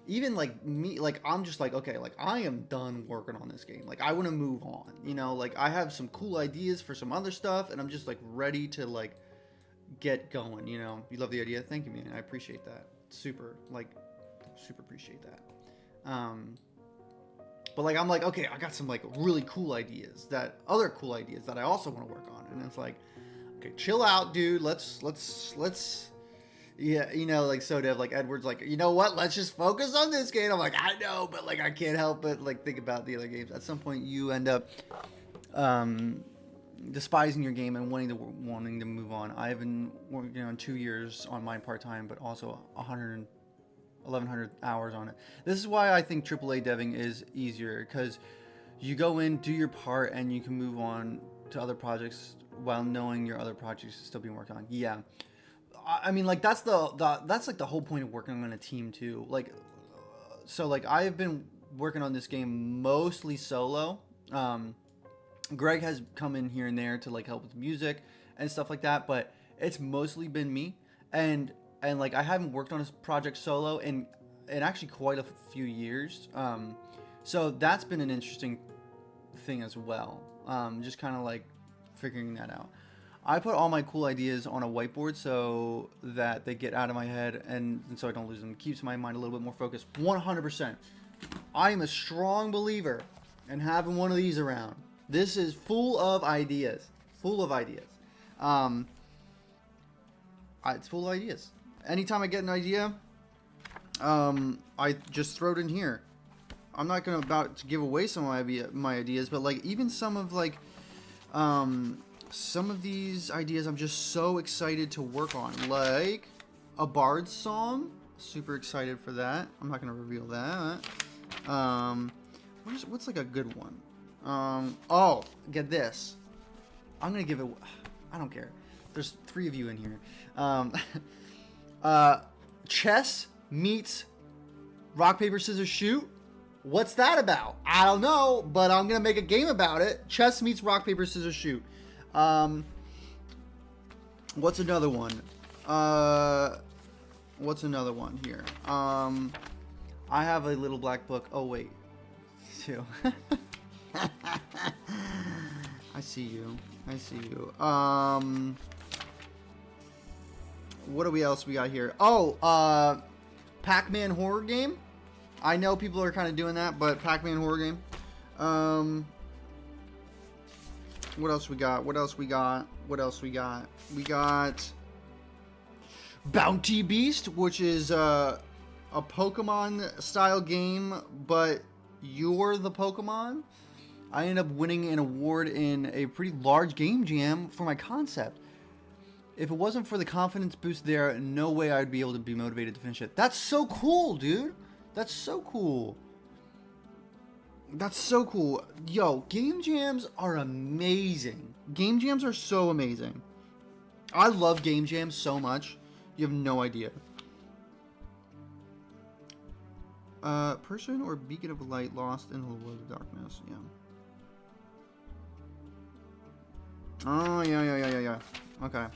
A: even like me, like I'm just like, okay, like I am done working on this game. Like I want to move on, you know, like I have some cool ideas for some other stuff and I'm just like ready to like get going, you know. You love the idea? Thank you, man. I appreciate that. Super appreciate that. But like I'm like, okay, I got some like really cool ideas that I also want to work on. And it's like, okay, chill out, dude. Let's yeah, you know, like SoDev, like Edward's like, you know what? Let's just focus on this game. I'm like, I know, but like I can't help but like think about the other games. At some point, you end up despising your game and wanting to move on. I've been working on 2 years on mine part time, but also 1,100 hours on it. This is why I think AAA deving is easier, because you go in, do your part, and you can move on to other projects while knowing your other projects are still being worked on. Yeah, I mean, like that's like the whole point of working on a team too. Like, so like I have been working on this game mostly solo. Greg has come in here and there to like help with music and stuff like that, but it's mostly been me. And like I haven't worked on a project solo in in actually quite a few years. So that's been an interesting thing as well. Just kind of like figuring that out. I put all my cool ideas on a whiteboard so that they get out of my head and so I don't lose them. It keeps my mind a little bit more focused. 100%. I am a strong believer in having one of these around. This is full of ideas. Full of ideas. It's full of ideas. Anytime I get an idea, I just throw it in here. I'm not about to give away some of my ideas, but like even some of like some of these ideas I'm just so excited to work on, like a bard's song. Super excited for that. I'm not gonna reveal that. What's like a good one? Oh, get this. I'm gonna give it. I don't care. There's 3 of you in here. Chess meets rock paper scissors shoot. What's that about? I don't know, but I'm gonna make a game about it. Chess meets rock paper scissors shoot. What's another one? What's another one here? I have a little black book. Oh wait, 2. I see you. I see you. What do we else we got here? Oh, Pac-Man horror game. I know people are kind of doing that, but Pac-Man horror game. What else we got? What else we got? What else we got? We got Bounty Beast, which is a Pokemon style game, but you're the Pokemon. I ended up winning an award in a pretty large game jam for my concept. If it wasn't for the confidence boost there, no way I'd be able to be motivated to finish it. That's so cool, dude. That's so cool. That's so cool. Yo, game jams are amazing. Game jams are so amazing. I love game jams so much. You have no idea. Person or beacon of light lost in the world of darkness. Yeah. Oh, yeah. Okay.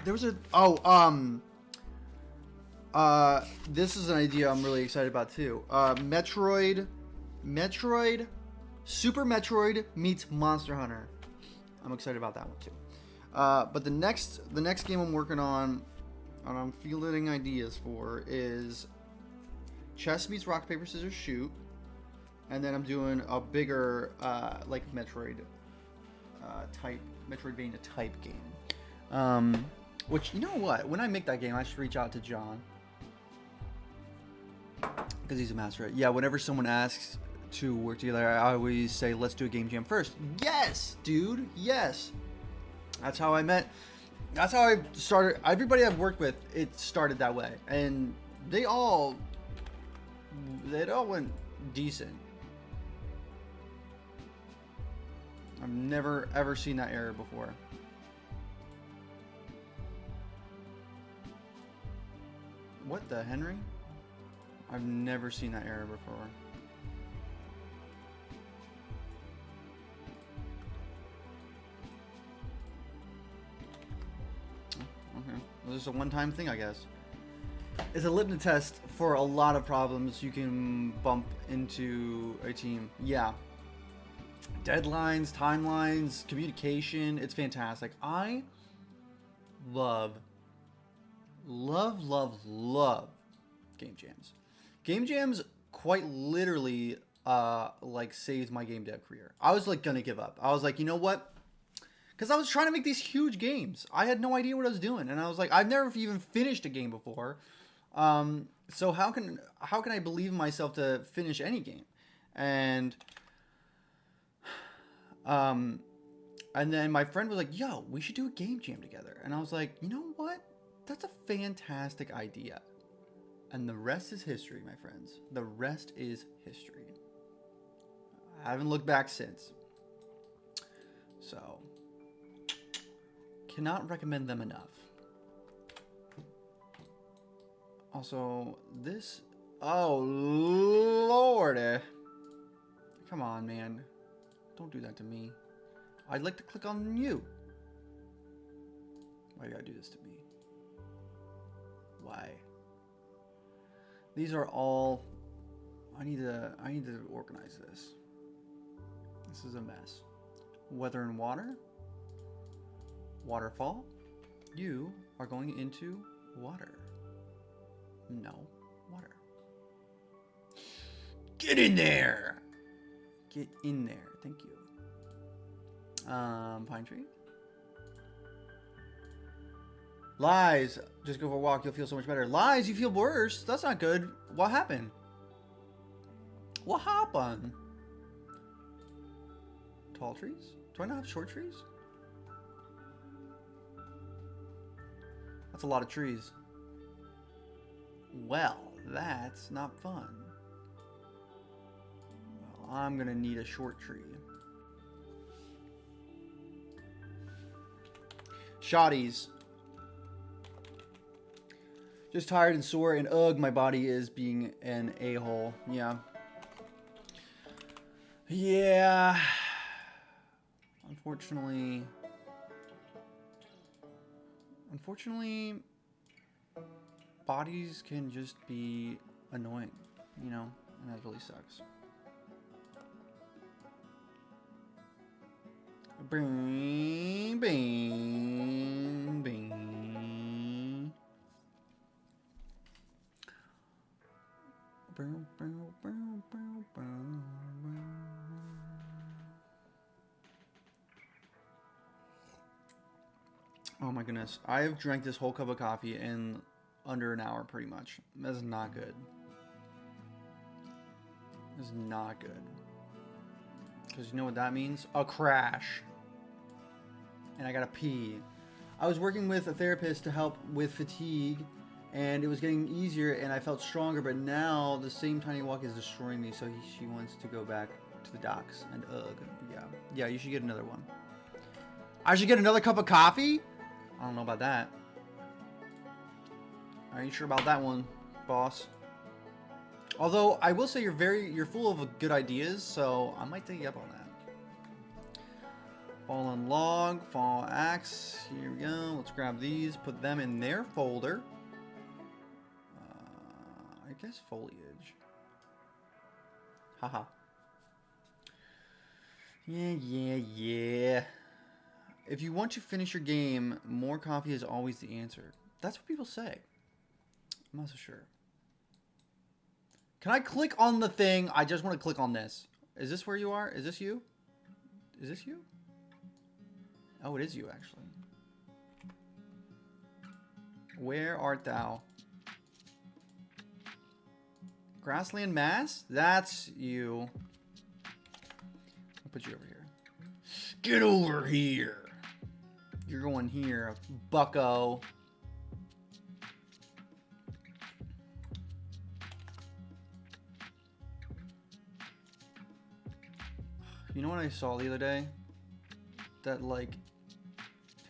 A: There was a... this is an idea I'm really excited about, too. Metroid... Super Metroid meets Monster Hunter. I'm excited about that one, too. But the next game I'm working on, and I'm fielding ideas for, is Chess meets Rock, Paper, Scissors, Shoot. And then I'm doing a bigger, like, Metroidvania type game. Which, you know what? When I make that game, I should reach out to John. Because he's a master at it. Yeah, whenever someone asks to work together, I always say, let's do a game jam first. Yes, dude. Yes. That's how I met. That's how I started. Everybody I've worked with, it started that way. And they all went decent. I've never, ever seen that error before. What the Henry? I've never seen that error before. Okay. Well, this is a one-time thing, I guess. It's a litmus test for a lot of problems you can bump into a team. Yeah. Deadlines, timelines, communication. It's fantastic. I love game jams. Game jams quite literally like saved my game dev career. I was like gonna give up. I was like, you know what? Because I was trying to make these huge games. I had no idea what I was doing, and I was like, I've never even finished a game before. So how can I believe in myself to finish any game? And then my friend was like, yo, we should do a game jam together. And I was like, you know what? That's a fantastic idea. And the rest is history, my friends. The rest is history. I haven't looked back since. So, cannot recommend them enough. Also, this... Oh, Lordy. Come on, man. Don't do that to me. I'd like to click on you. Why you gotta do this to me? Why? These are all. I need to organize this. This is a mess. Weather and water. Waterfall. You are going into water. No, water. Get in there. Get in there. Thank you. Pine tree. Lies. Just go for a walk. You'll feel so much better. Lies. You feel worse. That's not good. What happened? What happened? Tall trees? Do I not have short trees? That's a lot of trees. Well, that's not fun. Well, I'm gonna need a short tree. Shotties. Just tired and sore, and ugh, my body is being an a-hole. Yeah. Yeah. Unfortunately, bodies can just be annoying, you know, and that really sucks. Bing, bing, bing. Bow, bow, bow, bow, bow, bow. Oh my goodness. I have drank this whole cup of coffee in under an hour pretty much. That's not good. That's not good. Because you know what that means? A crash. And I gotta pee. I was working with a therapist to help with fatigue, and it was getting easier and I felt stronger, but now the same tiny walk is destroying me, so she wants to go back to the docks, and ugh. Yeah, you should get another one. I should get another cup of coffee? I don't know about that. Are you sure about that one, boss? Although I will say you're full of good ideas, so I might take you up on that. Fallen log, fall axe. Here we go. Let's grab these, put them in their folder. I guess foliage. Haha. Yeah. If you want to finish your game, more coffee is always the answer. That's what people say. I'm not so sure. Can I click on the thing? I just want to click on this. Is this where you are? Is this you? Is this you? Oh, it is you, actually. Where art thou? Grassland, Mass? That's you. I'll put you over here. Get over here. You're going here, bucko. You know what I saw the other day? That, like,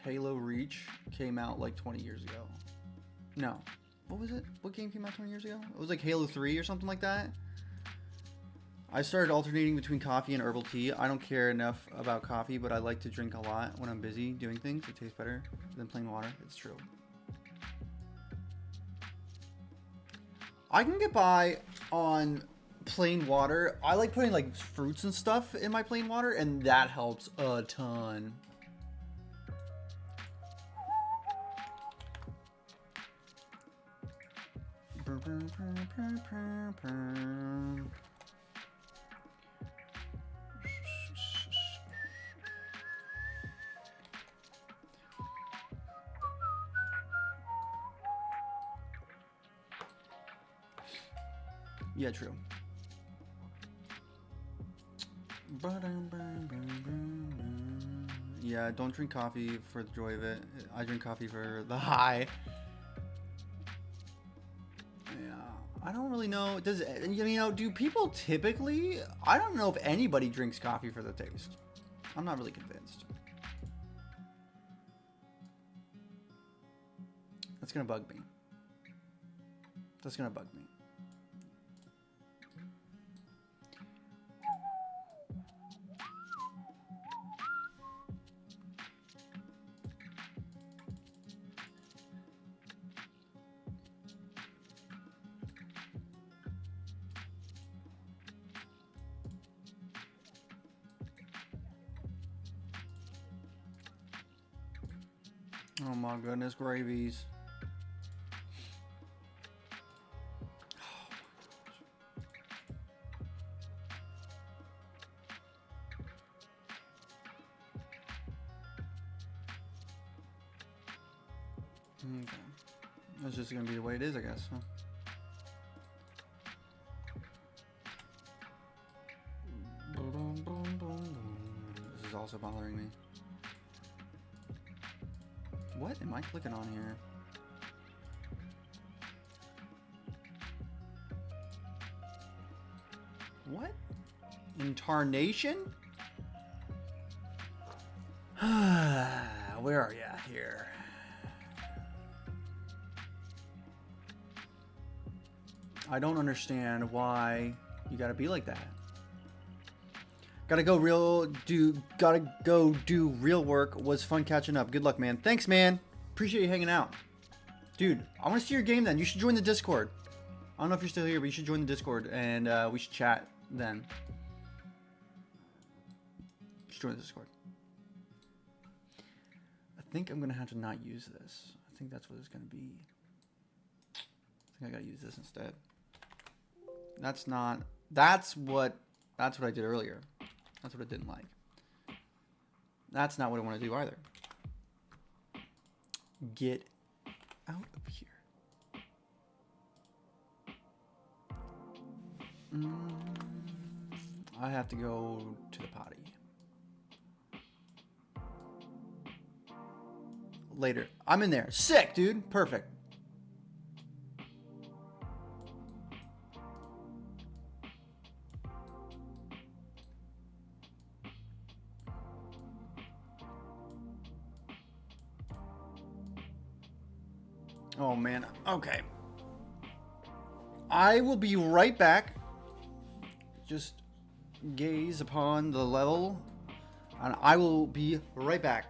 A: Halo Reach came out, like, 20 years ago. No. What was it? What game came out 20 years ago? It was, like, Halo 3 or something like that. I started alternating between coffee and herbal tea. I don't care enough about coffee, but I like to drink a lot when I'm busy doing things. It tastes better than plain water. It's true. I can get by on plain water. I like putting like fruits and stuff in my plain water, and that helps a ton. Yeah, true. Yeah, don't drink coffee for the joy of it. I drink coffee for the high. Yeah, I don't really know. Does you know? Do people typically? I don't know if anybody drinks coffee for the taste. I'm not really convinced. That's gonna bug me. That's gonna bug me. Oh my goodness, gravies. Okay. That's just gonna be the way it is, I guess, huh? This is also bothering me. What am I clicking on here? What? Intarnation? Where are you here? I don't understand why you gotta be like that. Gotta go do real work. Was fun catching up. Good luck, man. Thanks, man. Appreciate you hanging out. Dude, I want to see your game then. You should join the Discord. I don't know if you're still here, but you should join the Discord and we should chat then. Just join the Discord. I think I'm gonna have to not use this. I think that's what it's gonna be. I think I gotta use this instead. That's what I did earlier. That's what I didn't like. That's not what I want to do either. Get out of here. I have to go to the potty. Later. I'm in there. Sick, dude. Perfect. Oh, man. Okay. I will be right back. Just gaze upon the level. And I will be right back.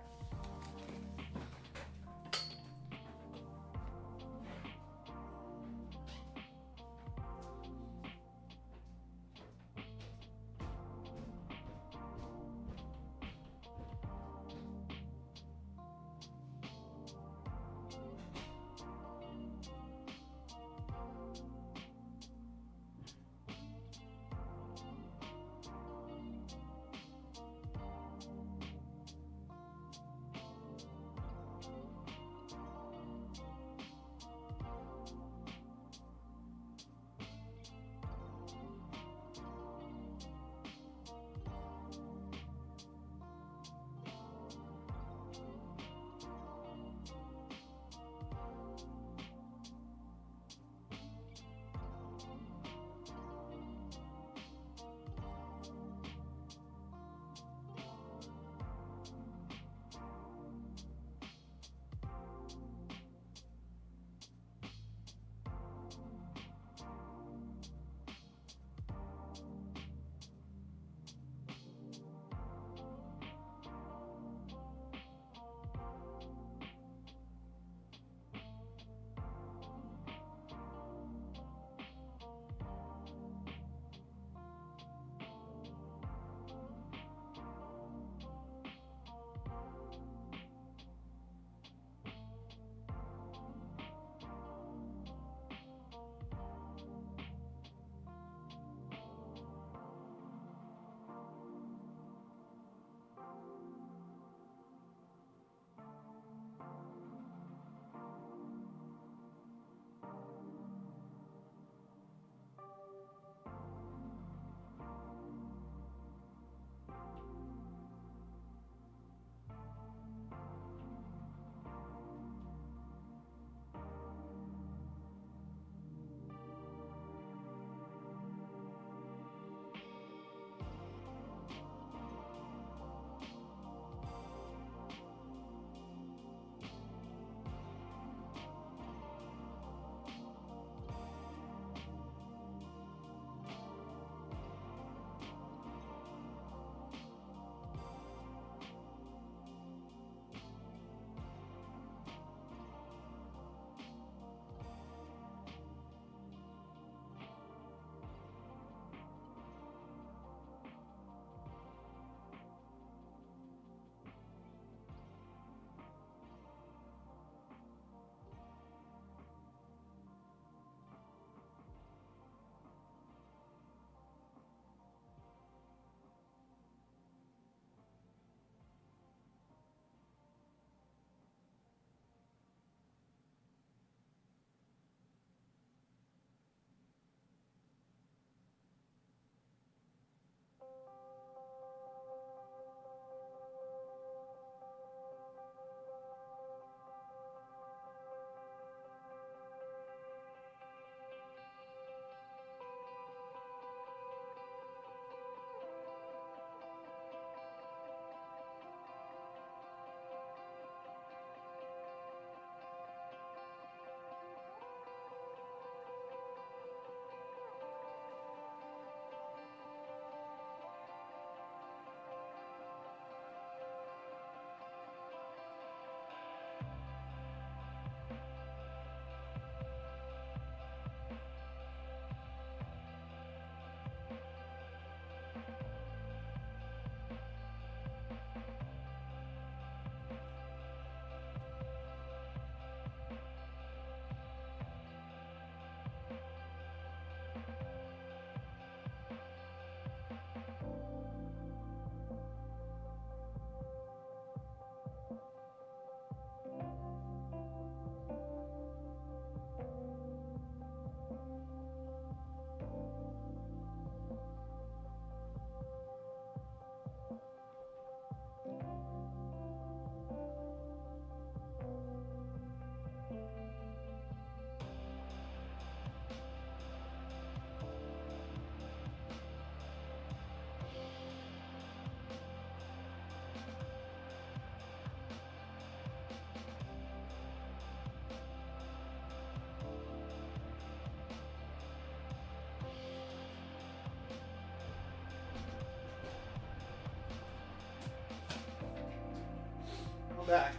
A: back.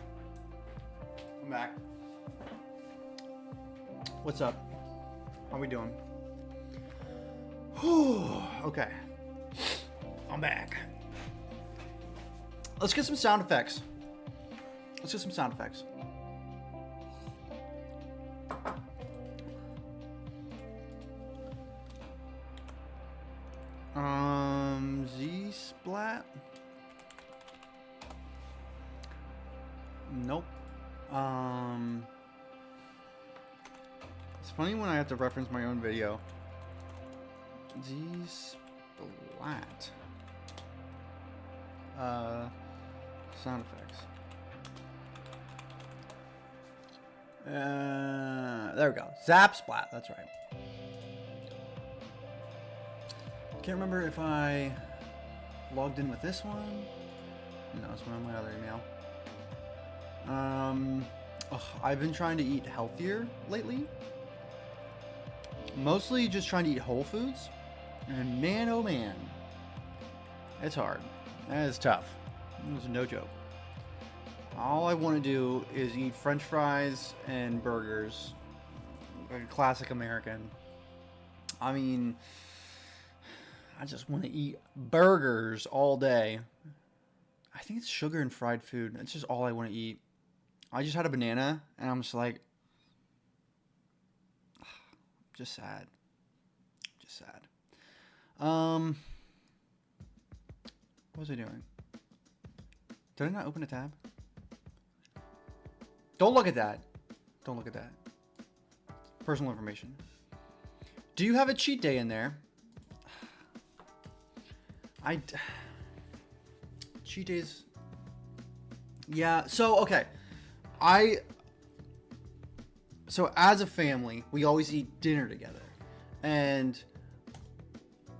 A: I'm back. What's up? How we doing? Whew, okay. I'm back. Let's get some sound effects. Let's get some sound effects. Z-splat? Nope. It's funny when I have to reference my own video. Z-splat. Sound effects. There we go. Zap splat. That's right. Can't remember if I logged in with this one. No, it's one of my other email. I've been trying to eat healthier lately. Mostly just trying to eat whole foods. And man, oh man, it's hard. It's tough. It's no joke. All I want to do is eat French fries and burgers. Like a classic American. I mean, I just want to eat burgers all day. I think it's sugar and fried food. It's just all I want to eat. I just had a banana, and I'm just like, just sad. Just sad. What was I doing? Did I not open a tab? Don't look at that. Don't look at that. Personal information. Do you have a cheat day in there? Cheat days. Yeah. So, okay. So as a family, we always eat dinner together. And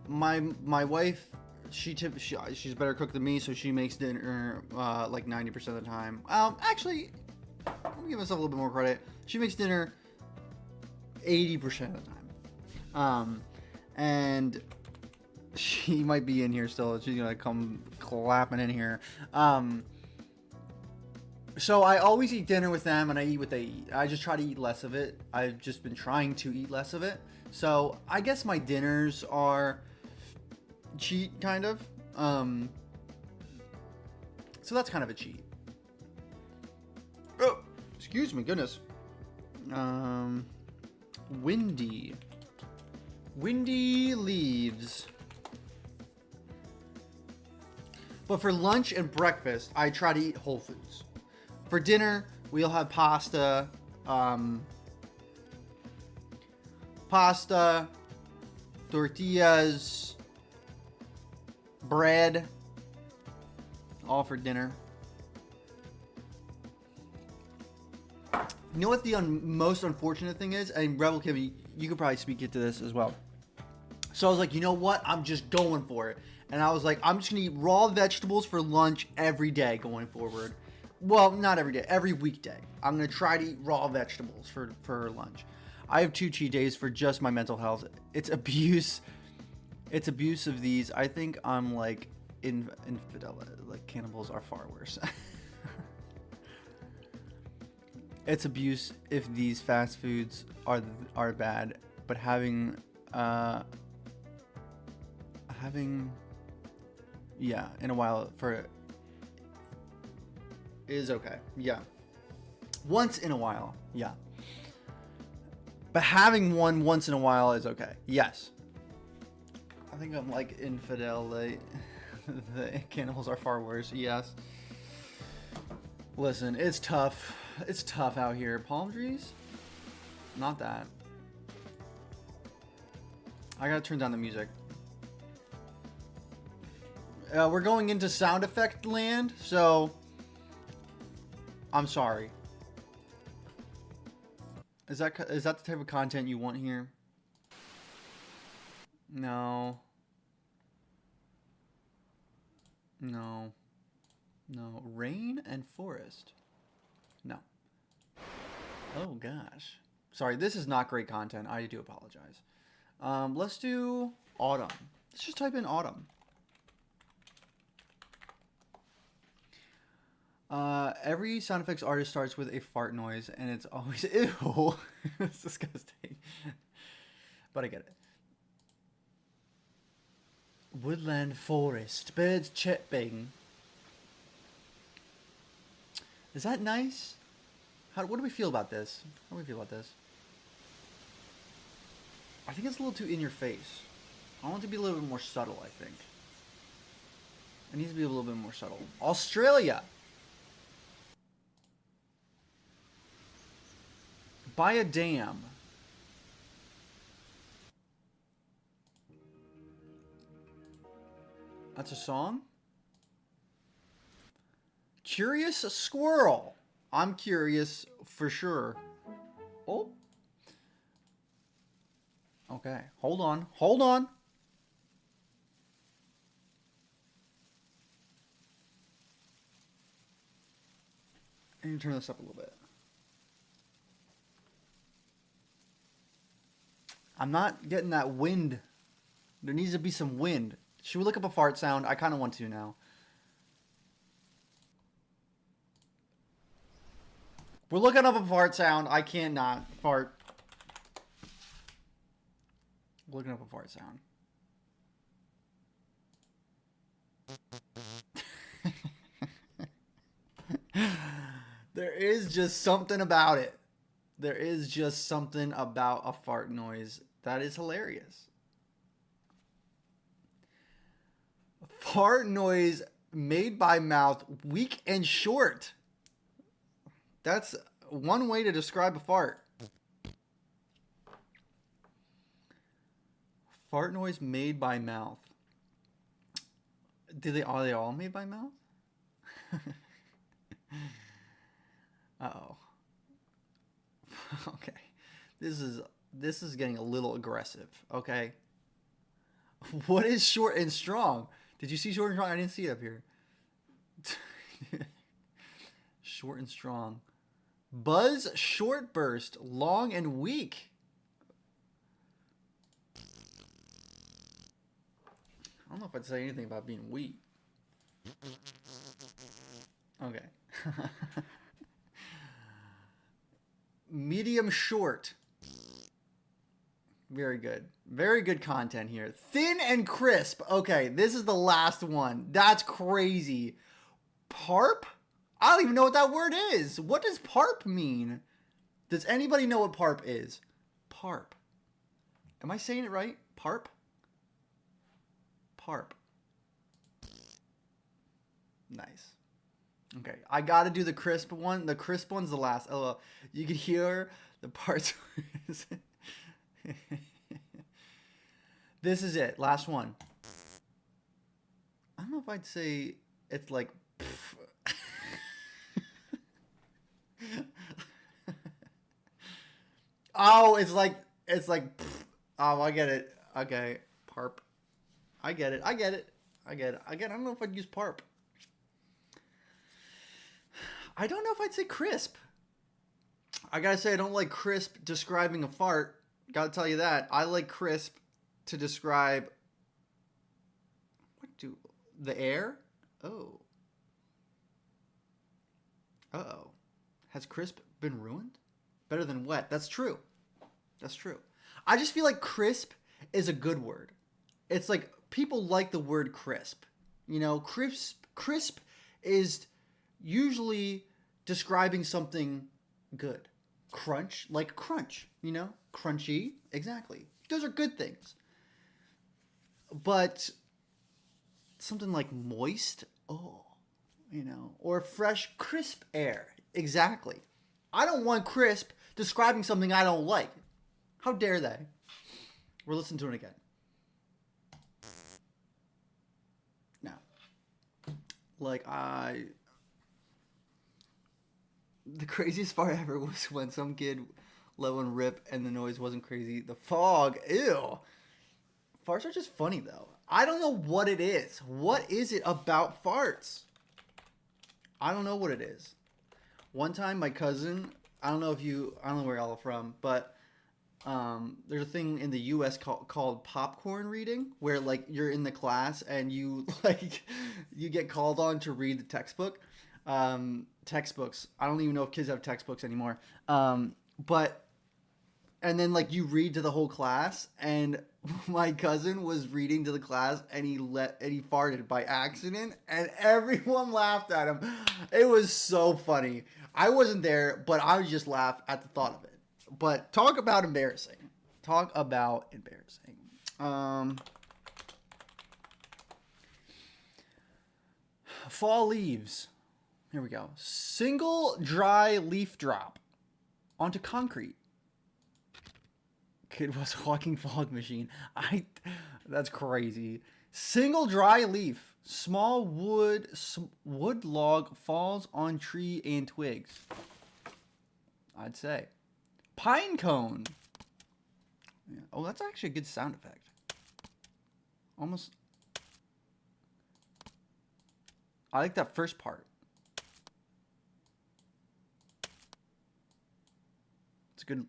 A: my wife, she's a better cook than me, so she makes dinner like 90% of the time. Actually, let me give myself a little bit more credit. She makes dinner 80% of the time. And she might be in here still. She's gonna come clapping in here. So I always eat dinner with them, and I eat what they eat. I just try to eat less of it. I've just been trying to eat less of it. So I guess my dinners are cheat, kind of. So that's kind of a cheat. Oh, excuse me, goodness. Windy leaves. But for lunch and breakfast, I try to eat whole foods. For dinner, we'll have pasta, tortillas, bread, all for dinner. You know what the most unfortunate thing is? And Rebel Kibby, you could probably speak into this as well. So I was like, you know what? I'm just going for it. And I was like, I'm just going to eat raw vegetables for lunch every day going forward. Well, not every day, every weekday. I'm going to try to eat raw vegetables for lunch. I have 2 cheat days for just my mental health. It's abuse. It's abuse of these. I think I'm like infidel. Like cannibals are far worse. It's abuse if these fast foods are bad, but having yeah, in a while for is okay. Yeah. Once in a while. Yeah. But having one once in a while is okay. Yes. I think I'm like infidel. The cannibals are far worse. Yes. Listen, it's tough. It's tough out here. Palm trees? Not that. I gotta turn down the music. We're going into sound effect land, so I'm sorry. Is that the type of content you want here? No. No. No. Rain and forest. No. Oh gosh. Sorry, this is not great content. I do apologize. Let's do autumn. Let's just type in autumn. Every sound effects artist starts with a fart noise, and it's always ew. It's disgusting. But I get it. Woodland forest, birds chirping. Is that nice? What do we feel about this? How do we feel about this? I think it's a little too in your face. I want it to be a little bit more subtle, I think. It needs to be a little bit more subtle. Australia! By a dam. That's a song? Curious squirrel. I'm curious for sure. Oh. Okay. Hold on. Hold on. I need to turn this up a little bit. I'm not getting that wind. There needs to be some wind. Should we look up a fart sound? I kind of want to now. We're looking up a fart sound. I can't not fart. Looking up a fart sound. There is just something about it. There is just something about a fart noise that is hilarious. Fart noise made by mouth, weak and short. That's one way to describe a fart. Fart noise made by mouth. Are they all made by mouth? Uh-oh. Okay. This is getting a little aggressive, okay? What is short and strong? Did you see short and strong? I didn't see it up here. Short and strong. Buzz, short burst, long and weak. I don't know if I'd say anything about being weak. Okay. Medium short. Very good. Very good content here. Thin and crisp. Okay, this is the last one. That's crazy. Parp? I don't even know what that word is. What does parp mean? Does anybody know what parp is? Parp. Am I saying it right? Parp? Parp. Nice. Okay, I gotta do the crisp one. The crisp one's the last. Oh, you can hear the parts. This is it. Last one. I don't know if I'd say it's like. Oh, it's like. Oh, I get it. Okay, parp. I get it. I don't know if I'd use parp. I don't know if I'd say crisp. I gotta say, I don't like crisp describing a fart. Gotta tell you that. I like crisp to describe... the air? Oh. Uh-oh. Has crisp been ruined? Better than wet. That's true. That's true. I just feel like crisp is a good word. It's like, people like the word crisp. You know, crisp is usually describing something good. Crunch, like crunch, you know? Crunchy, exactly. Those are good things. But something like moist, oh, you know, or fresh, crisp air, exactly. I don't want crisp describing something I don't like. How dare they? We're listening to it again. Now, like the craziest part ever was when some kid let one rip and the noise wasn't crazy. The fog, ew. Farts are just funny though. I don't know what it is. What is it about farts? I don't know what it is. One time my cousin, I don't know where y'all are from, but there's a thing in the US called popcorn reading, where like you're in the class and you you get called on to read the textbook. textbooks. I don't even know if kids have textbooks anymore. But and then like you read to the whole class, and my cousin was reading to the class, and he farted by accident, and everyone laughed at him. It was so funny. I wasn't there, but I just laughed at the thought of it. But talk about embarrassing. Talk about embarrassing. Fall leaves. Here we go. Single dry leaf drop onto concrete. Kid was a walking fog machine. That's crazy. Single dry leaf. Small wood log falls on tree and twigs. I'd say. Pine cone. Yeah. Oh, that's actually a good sound effect. Almost. I like that first part.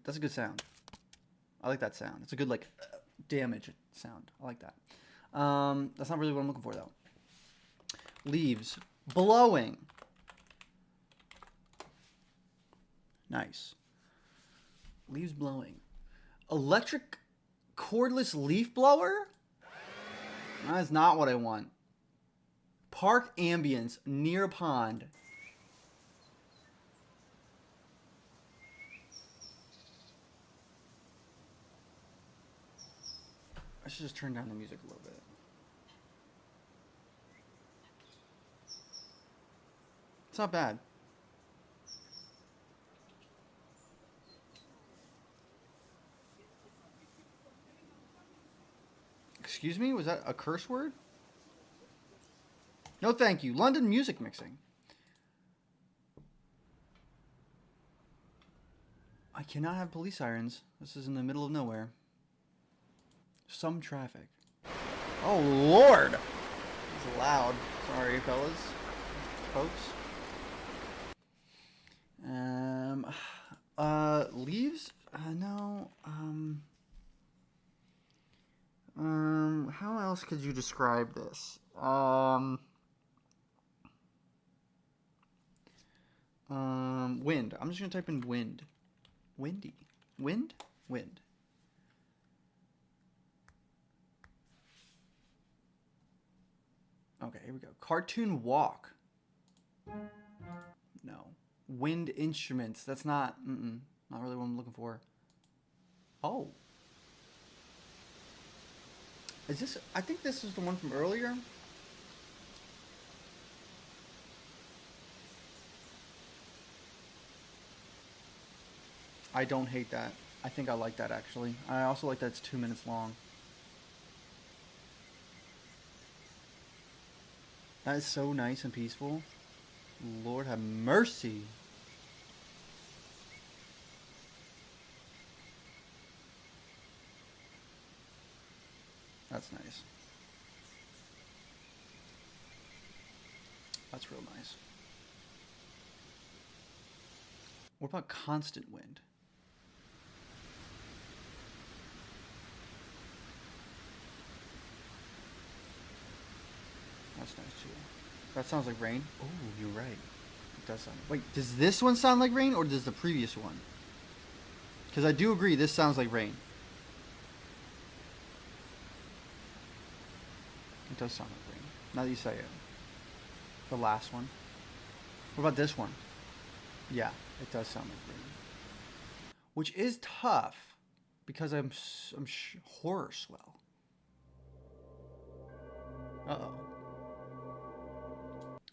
A: That's a good sound. I like that sound. It's a good like damage sound. I like that. That's not really what I'm looking for though. Leaves blowing. Nice. Leaves blowing. Electric cordless leaf blower? That's not what I want. Park ambience near a pond. I should just turn down the music a little bit. It's not bad. Excuse me? Was that a curse word? No, thank you. London music mixing. I cannot have police sirens. This is in the middle of nowhere. Some traffic. Oh, Lord! It's loud. Sorry, fellas. Folks. Leaves? No. How else could you describe this? Wind. I'm just gonna type in wind. Windy. Wind? Wind. Okay, here we go. Cartoon walk. No. Wind instruments. That's not... not really what I'm looking for. Oh. Is this... I think this is the one from earlier. I don't hate that. I think I like that, actually. I also like that it's 2 minutes long. That is so nice and peaceful. Lord have mercy. That's nice. That's real nice. What about constant wind? That's nice too. That sounds like rain. Oh, you're right. It does sound. Wait, does this one sound like rain or does the previous one? Because I do agree this sounds like rain. It does sound like rain. Now that you say it. The last one. What about this one? Yeah, it does sound like rain. Which is tough because I'm horror swell. Uh-oh.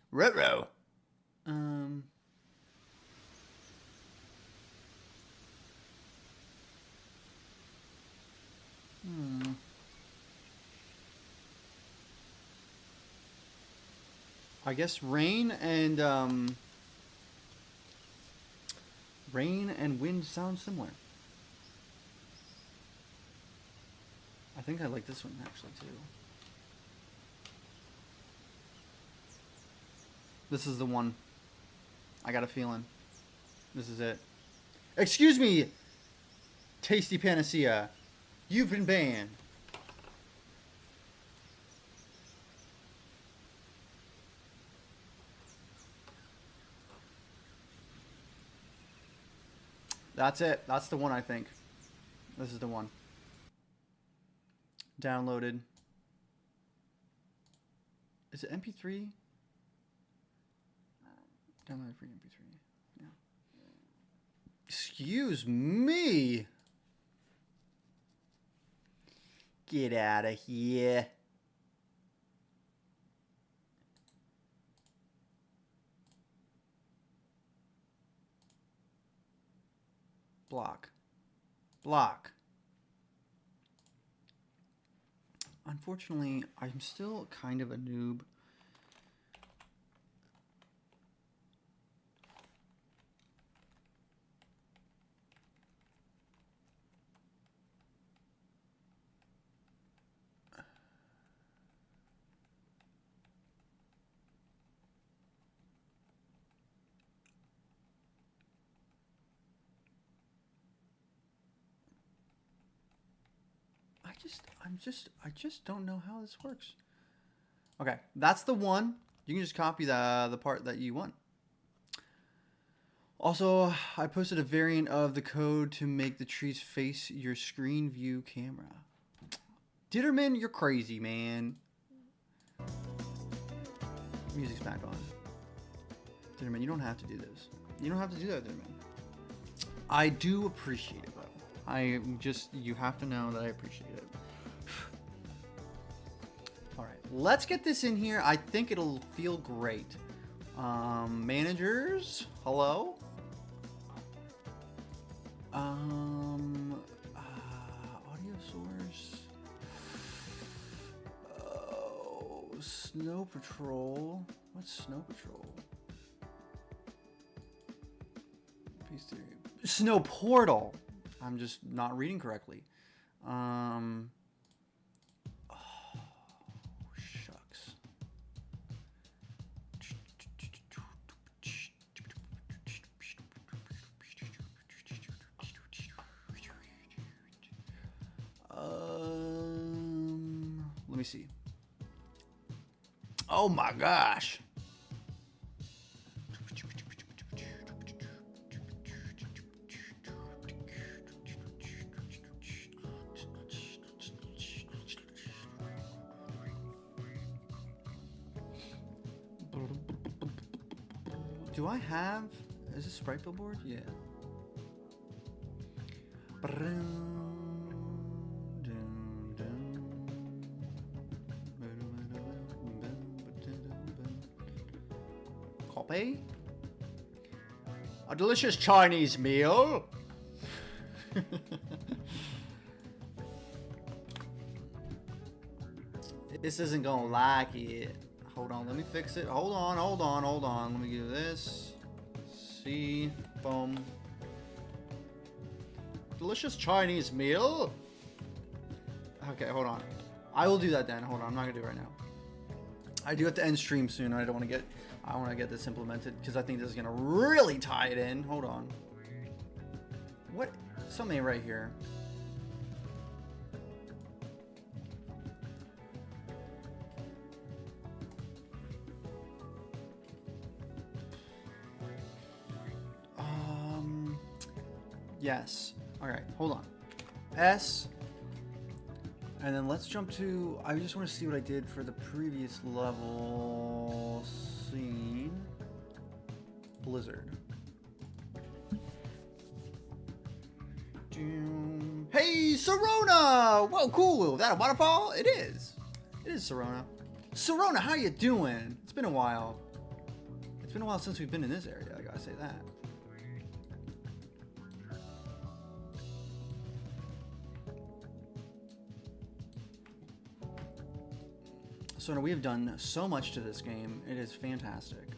A: Ruh-roh. I guess rain and wind sound similar. I think I like this one actually too. This is the one. I got a feeling. This is it. Excuse me, Tasty Panacea. You've been banned. That's it. That's the one, I think. This is the one. Downloaded. Is it MP3? Downloaded free MP3. Yeah. Excuse me. Get out of here. Block. Block. Unfortunately, I'm still kind of a noob. I just don't know how this works. Okay, that's the one. You can just copy the part that you want. Also, I posted a variant of the code to make the trees face your screen view camera. Ditterman, you're crazy, man. Music's back on. Ditterman, you don't have to do this. You don't have to do that, Ditterman. I do appreciate it, though. You have to know that I appreciate it. Alright, let's get this in here. I think it'll feel great. Managers, hello? Audio source. Oh, Snow Patrol. What's Snow Patrol? Piece theory. Snow Portal. I'm just not reading correctly. Oh, shucks. Let me see. Oh my gosh. Do I have... Is this Sprite Billboard? Yeah. Copy. A delicious Chinese meal. This isn't gonna like it. Hold on, let me fix it. Hold on. Let me do this. See, boom. Delicious Chinese meal. Okay, hold on. I will do that then. Hold on, I'm not gonna do it right now. I do have to end stream soon. I want to get this implemented because I think this is gonna really tie it in. Hold on. What? Something right here. Yes. All right. Hold on. S. And then let's jump to... I just want to see what I did for the previous level scene. Blizzard. Hey, Serona! Whoa, cool. Is that a waterfall? It is. It is Serona. Serona, how you doing? It's been a while. It's been a while since we've been in this area. I gotta say that. So we have done so much to this game. It is fantastic.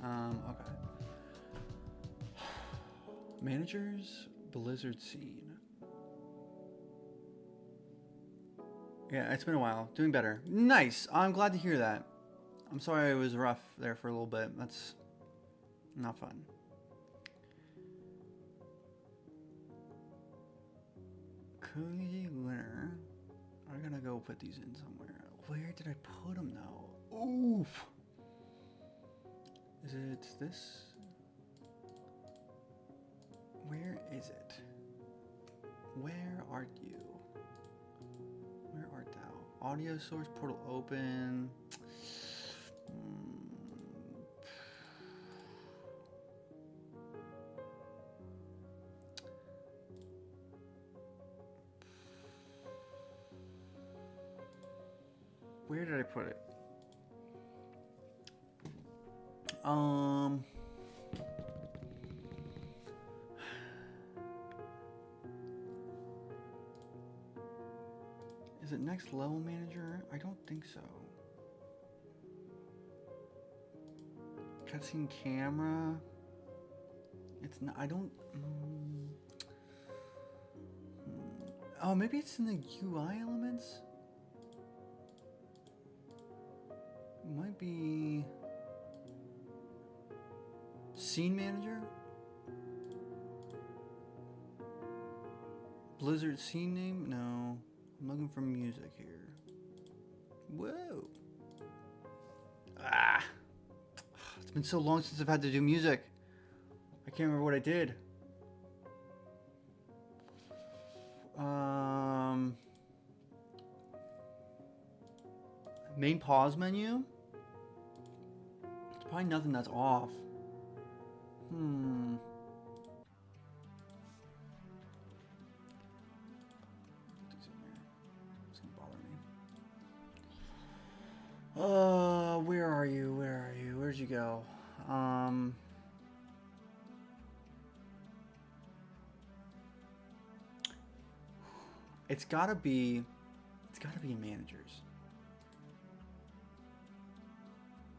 A: Okay. Managers, Blizzard scene. Yeah, it's been a while. Doing better. Nice. I'm glad to hear that. I'm sorry it was rough there for a little bit. That's not fun. Cozy winner. I'm gonna go put these in somewhere. Where did I put them though? Oof. Is it this? Where is it? Where art you? Where art thou? Audio source portal open. Where did I put it? Is it next level manager? I don't think so. Cutscene camera. It's not. I don't. Oh, maybe it's in the UI elements. It might be scene manager. Blizzard scene name? No. I'm looking for music here. Whoa. Ah. It's been so long since I've had to do music. I can't remember what I did. Main pause menu? It's probably nothing that's off. Where are you? Where are you? Where'd you go? It's gotta be in managers.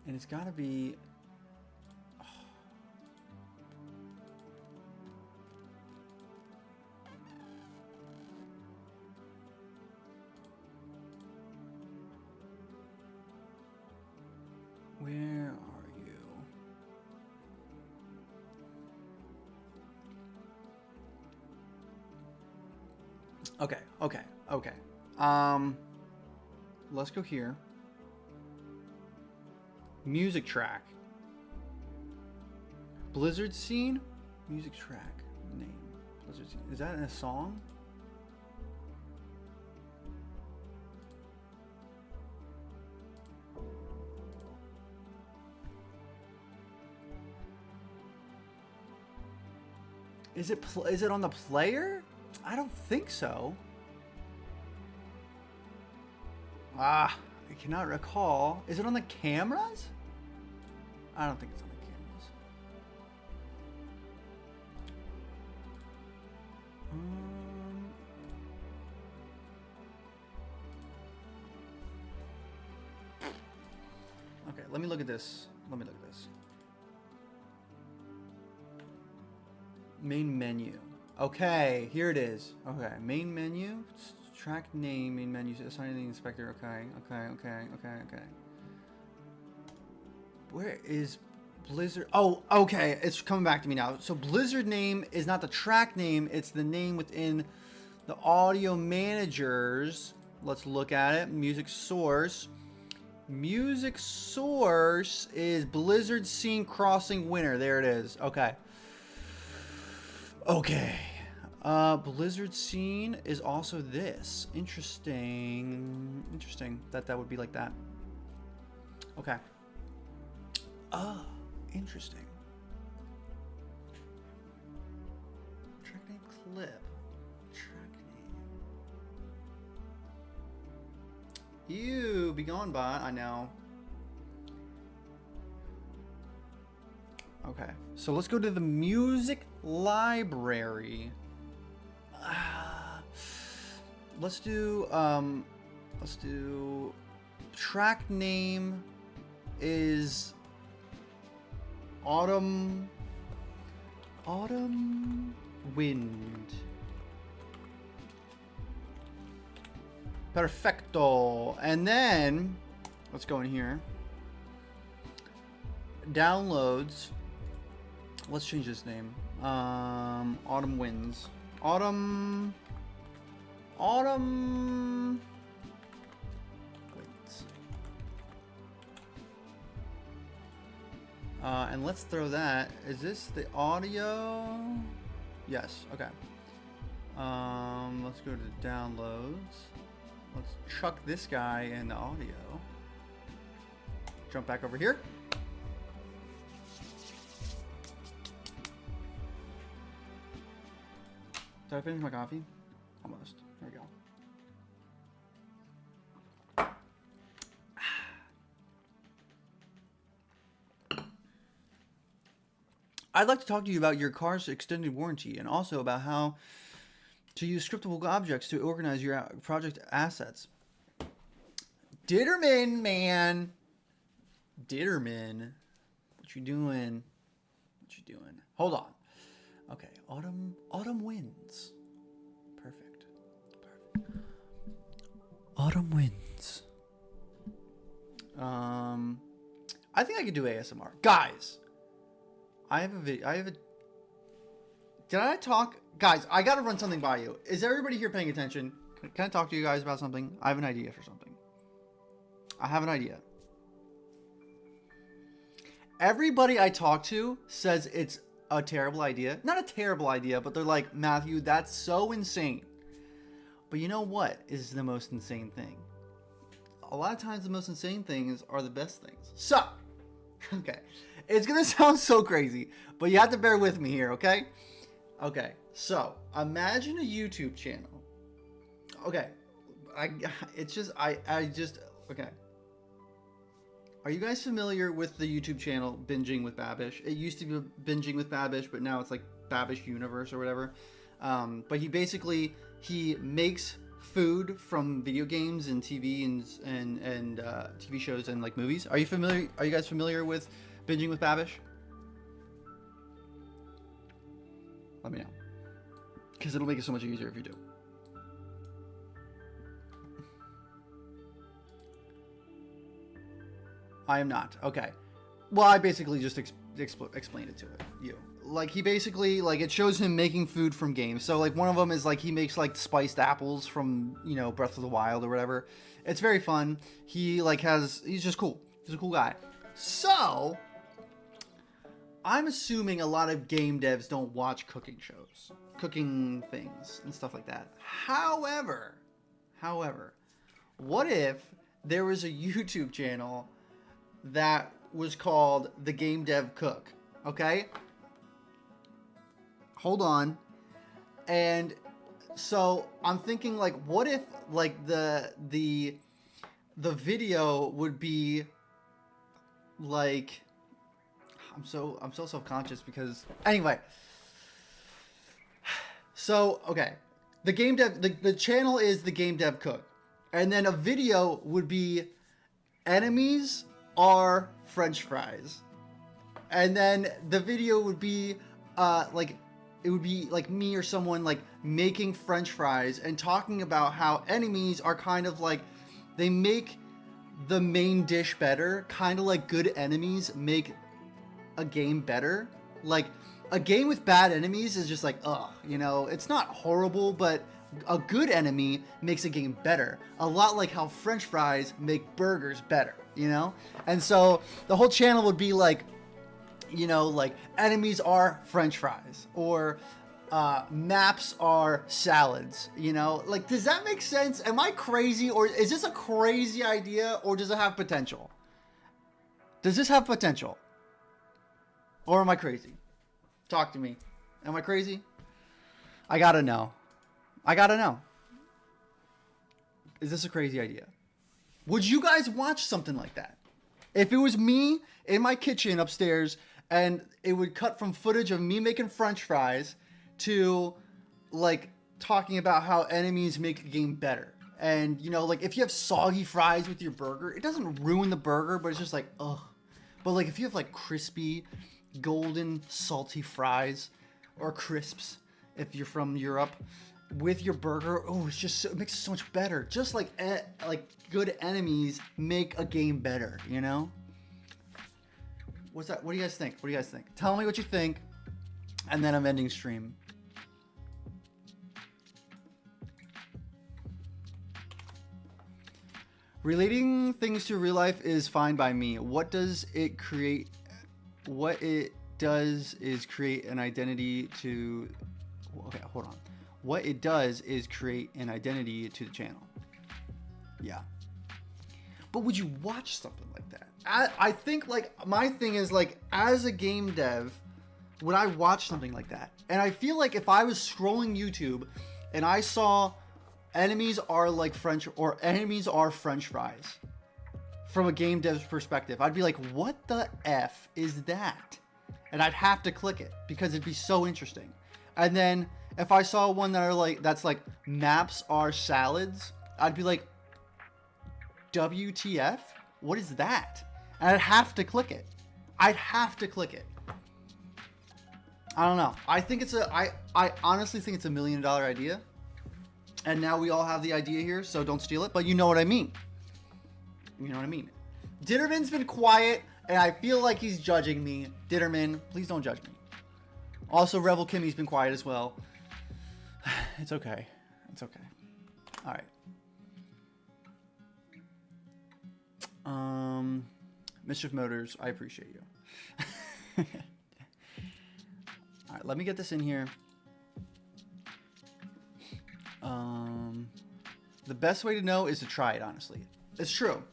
A: And it's gotta be where are you? Okay. Let's go here. Music track. Blizzard scene? Music track. Name. Blizzard scene. Is that in a song? Is it on the player? I don't think so. I cannot recall. Is it on the cameras? I don't think it's on the cameras. Okay, let me look at this. Main menu. Okay, here it is. Okay, main menu. Track name, main menu. Assign the inspector. Okay. Where is Blizzard? Oh, okay. It's coming back to me now. So Blizzard name is not the track name. It's the name within the audio managers. Let's look at it. Music source. Music source is Blizzard Scene Crossing Winner. There it is. Okay. Blizzard scene is also this. Interesting that would be like that. Okay. Interesting. Track name clip. Track name. You be gone, bot. I know. Okay, so let's go to the music library. Let's do track name is Autumn Wind. Perfecto. And then let's go in here. Downloads. Let's change this name. Autumn Winds. Autumn. Wait. And let's throw that. Is this the audio? Yes. Okay. Let's go to downloads. Let's chuck this guy in the audio. Jump back over here. Did I finish my coffee? Almost. There we go. I'd like to talk to you about your car's extended warranty and also about how to use scriptable objects to organize your project assets. Ditterman, man. Ditterman. What you doing? What you doing? Hold on. Okay, autumn winds. Perfect. Autumn winds. I think I could do ASMR. Guys, I have a video. Did I talk? Guys, I gotta run something by you. Is everybody here paying attention? Can I talk to you guys about something? I have an idea for something. I have an idea. Everybody I talk to says it's a terrible idea. Not a terrible idea, but they're like, Matthew, that's so insane. But you know what is the most insane thing? A lot of times the most insane things are the best things. So, okay. It's going to sound so crazy, but you have to bear with me here, okay? Okay, so imagine a YouTube channel. Okay, okay. Are you guys familiar with the YouTube channel Binging with Babish? It used to be Binging with Babish, but now it's like Babish Universe or whatever. But he makes food from video games and TV and TV shows and like movies. Are you guys familiar with Binging with Babish? Let me know, because it'll make it so much easier if you do. I am not. Okay. Well, I basically just explained it to you. Like, he basically, like, it shows him making food from games. So, like, one of them is, like, he makes, like, spiced apples from, you know, Breath of the Wild or whatever. It's very fun. He, like, he's just cool. He's a cool guy. So, I'm assuming a lot of game devs don't watch cooking shows, cooking things and stuff like that. However, what if there was a YouTube channel that was called The Game Dev Cook? Okay? Hold on. And so I'm thinking, like, what if, like, the video would be like, I'm so self-conscious because anyway. So, okay. The Game Dev the channel is The Game Dev Cook. And then a video would be enemies are French fries. And then the video would be like, it would be like me or someone like making French fries and talking about how enemies are kind of like, they make the main dish better, kind of like good enemies make a game better. Like, a game with bad enemies is just like, ugh, you know, it's not horrible, but a good enemy makes a game better. A lot like how French fries make burgers better, you know? And so the whole channel would be like, you know, like, enemies are French fries, or maps are salads, you know? Like, does that make sense? Am I crazy, or is this a crazy idea, or does it have potential? Does this have potential? Or am I crazy? Talk to me. Am I crazy? I gotta know. Is this a crazy idea? Would you guys watch something like that? If it was me in my kitchen upstairs and it would cut from footage of me making French fries to, like, talking about how enemies make the game better. And, you know, like, if you have soggy fries with your burger, it doesn't ruin the burger, but it's just like, ugh. But, like, if you have, like, crispy, golden, salty fries, or crisps, if you're from Europe, with your burger, oh, it's just, it makes it so much better. Just like good enemies make a game better, you know? What's that? What do you guys think? Tell me what you think, and then I'm ending stream. Relating things to real life is fine by me. What it does is create an identity to okay, hold on. What it does is create an identity to the channel. Yeah. But would you watch something like that? I think, like, my thing is, like, as a game dev, would I watch something like that? And I feel like if I was scrolling YouTube and I saw enemies are like French, or enemies are French fries, from a game dev's perspective, I'd be like, what the F is that? And I'd have to click it because it'd be so interesting. And then if I saw one that are like, that's like maps are salads, I'd be like, WTF? What is that? And I'd have to click it. I'd have to click it. I don't know. I think it's I honestly think it's $1 million idea. And now we all have the idea here, so don't steal it. But you know what I mean. You know what I mean. Ditterman's been quiet, and I feel like he's judging me. Ditterman, please don't judge me. Also, Rebel Kimmy's been quiet as well. It's okay. It's okay. All right. Mischief Motors, I appreciate you. All right, let me get this in here. The best way to know is to try it, honestly. It's true.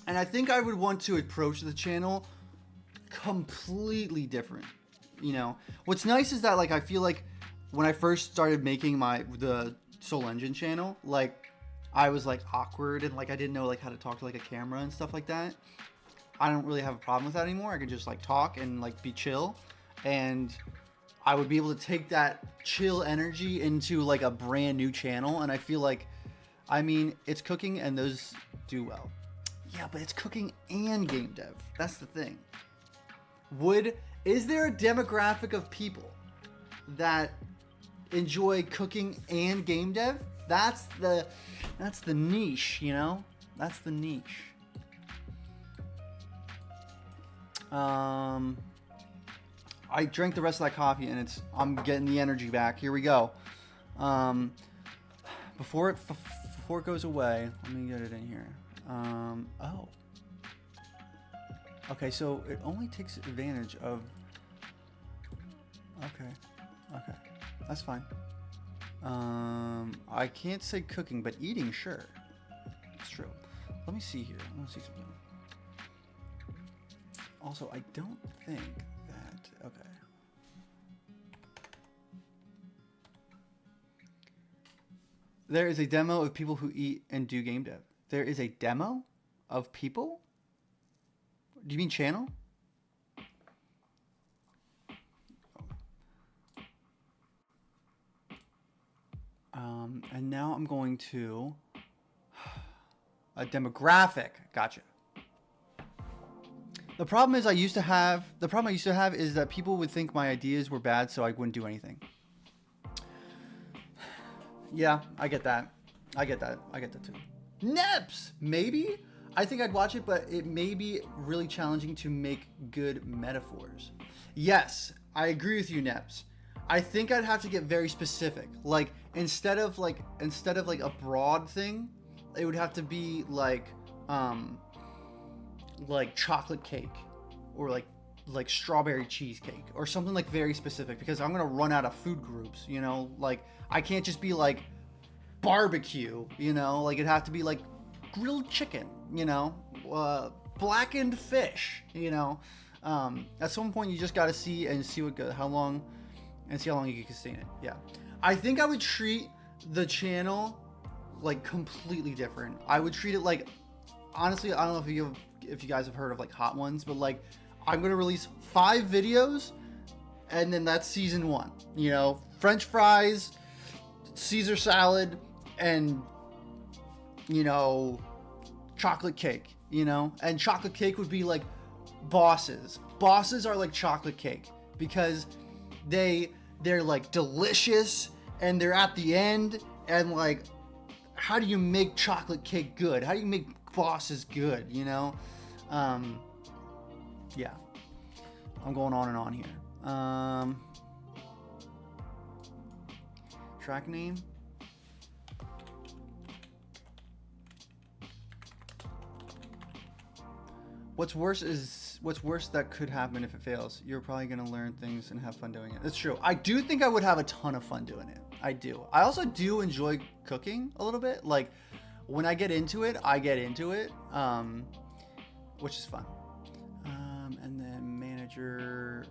A: And I think I would want to approach the channel completely different. You know, what's nice is that, like, I feel like when I first started making the Soul Engine channel, like, I was like awkward and like I didn't know like how to talk to like a camera and stuff like that. I don't really have a problem with that anymore. I can just like talk and like be chill, and I would be able to take that chill energy into like a brand new channel. And I feel like, I mean, it's cooking and those do well. Yeah, but it's cooking and game dev. That's the thing. Is there a demographic of people that enjoy cooking and game dev? That's the niche, you know? That's the niche. I drank the rest of that coffee and I'm getting the energy back. Here we go. Before it goes away, let me get it in here. Oh. Okay, so it only takes advantage of... Okay. That's fine. I can't say cooking, but eating, sure. It's true. Let me see here. I want to see something. Also, I don't think that... Okay. There is a demo of people who eat and do game dev. There is a demo of people? Do you mean channel? And now I'm going to a demographic. Gotcha. The problem is I used to have is that people would think my ideas were bad, so I wouldn't do anything. Yeah, I get that. I get that too. Neps, maybe. I think I'd watch it, but it may be really challenging to make good metaphors. Yes, I agree with you, Neps. I think I'd have to get very specific. Like instead of like a broad thing, it would have to be like chocolate cake or like strawberry cheesecake or something like very specific, because I'm gonna run out of food groups, you know. Like I can't just be like barbecue, you know. Like it'd have to be like grilled chicken, you know, blackened fish, you know. At some point you just got to see how long you can sustain it. Yeah, I think I would treat the channel like completely different. I would treat it like, honestly, I don't know if you guys have heard of like Hot Ones, but like I'm gonna release 5 videos and then that's season 1, you know. French fries, Caesar salad, and you know, chocolate cake, you know. And chocolate cake would be like bosses are like chocolate cake because they're like delicious and they're at the end. And like, how do you make chocolate cake good? How do you make bosses good, you know? Yeah, I'm going on and on here. Track name. What's worse is what's worse that could happen if it fails? You're probably gonna learn things and have fun doing it. That's true. I do think I would have a ton of fun doing it. I do. I also do enjoy cooking a little bit. Like when I get into it, which is fun. And then manager,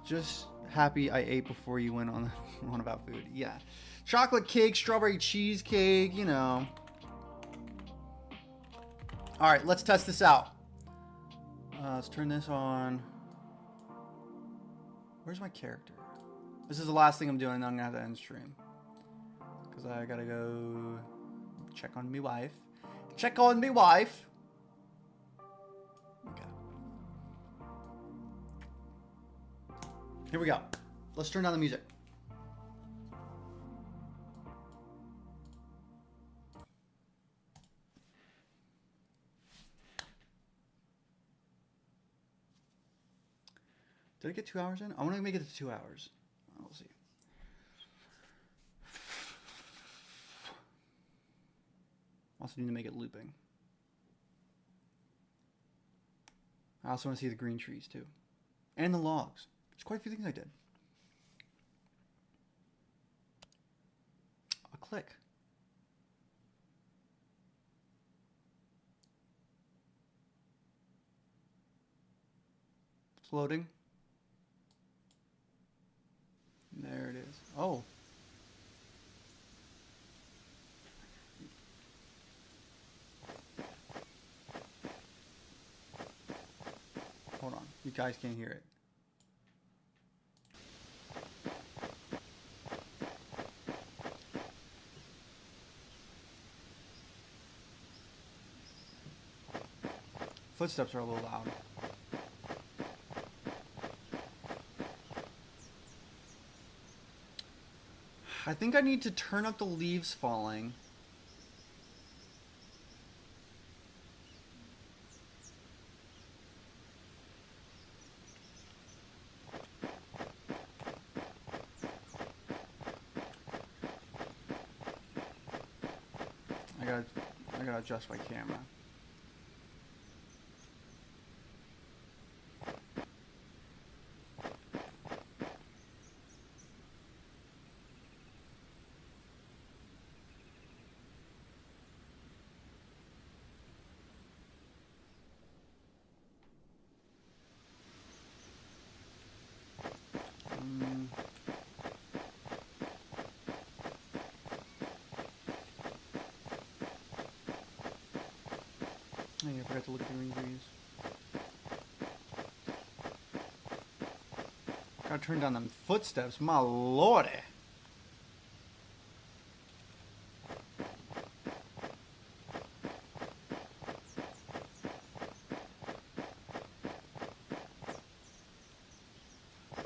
A: just happy I ate before you went on about food. Yeah, chocolate cake, strawberry cheesecake, you know. All right, let's test this out. Let's turn this on. Where's my character? This is the last thing I'm doing. I'm gonna have to end stream because I gotta go check on me wife. Check on me wife. Okay. Here we go. Let's turn down the music. Did I get 2 hours in? I want to make it to 2 hours. We'll see. Also need to make it looping. I also want to see the green trees too. And the logs. There's quite a few things I did. A click. It's loading. There it is. Oh. Hold on. You guys can't hear it. Footsteps are a little loud. I think I need to turn up the leaves falling. I gotta adjust my camera. I forgot to look at the green trees. Gotta turn down them footsteps, my lordy.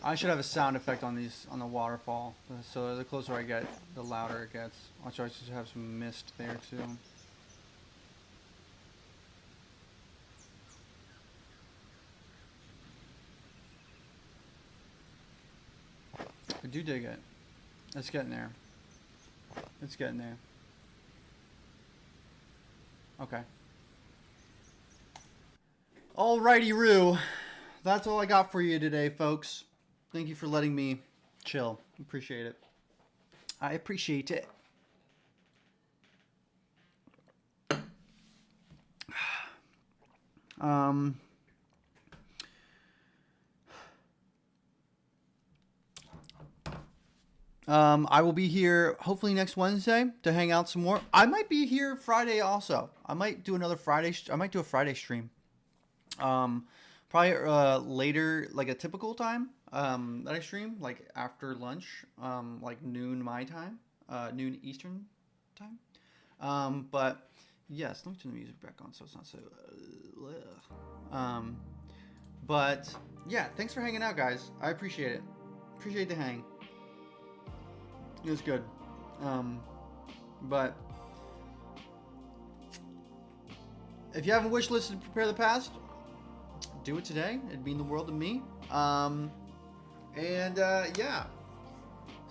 A: I should have a sound effect on these, on the waterfall. So the closer I get, the louder it gets. I should have some mist there too. I do dig it. It's getting there. It's getting there. Okay. Alrighty, Roo. That's all I got for you today, folks. Thank you for letting me chill. Appreciate it. I appreciate it. I will be here hopefully next Wednesday to hang out some more. I might be here Friday also. I might do another Friday. I might do a Friday stream. Probably later, like a typical time that I stream, like after lunch, like noon my time, noon Eastern time. But yes, let me turn the music back on so it's not so. But yeah, thanks for hanging out, guys. I appreciate it. Appreciate the hang. It was good. But if you haven't wishlisted Prepare the Past, do it today. It'd mean the world to me. Yeah.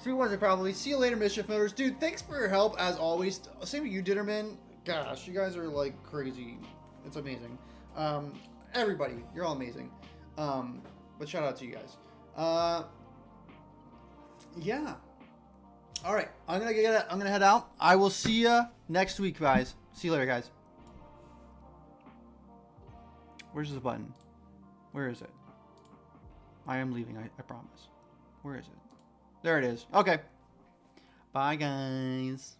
A: Sweet ones, probably. See you later, Mischief Motors. Dude, thanks for your help, as always. Same with you, Ditterman. Gosh, you guys are, like, crazy. It's amazing. everybody. You're all amazing. But shout out to you guys. Yeah. All right. I'm gonna head out. I will see you next week, guys. See you later, guys. Where's the button? Where is it? I am leaving. I promise. Where is it? There it is. Okay. Bye, guys.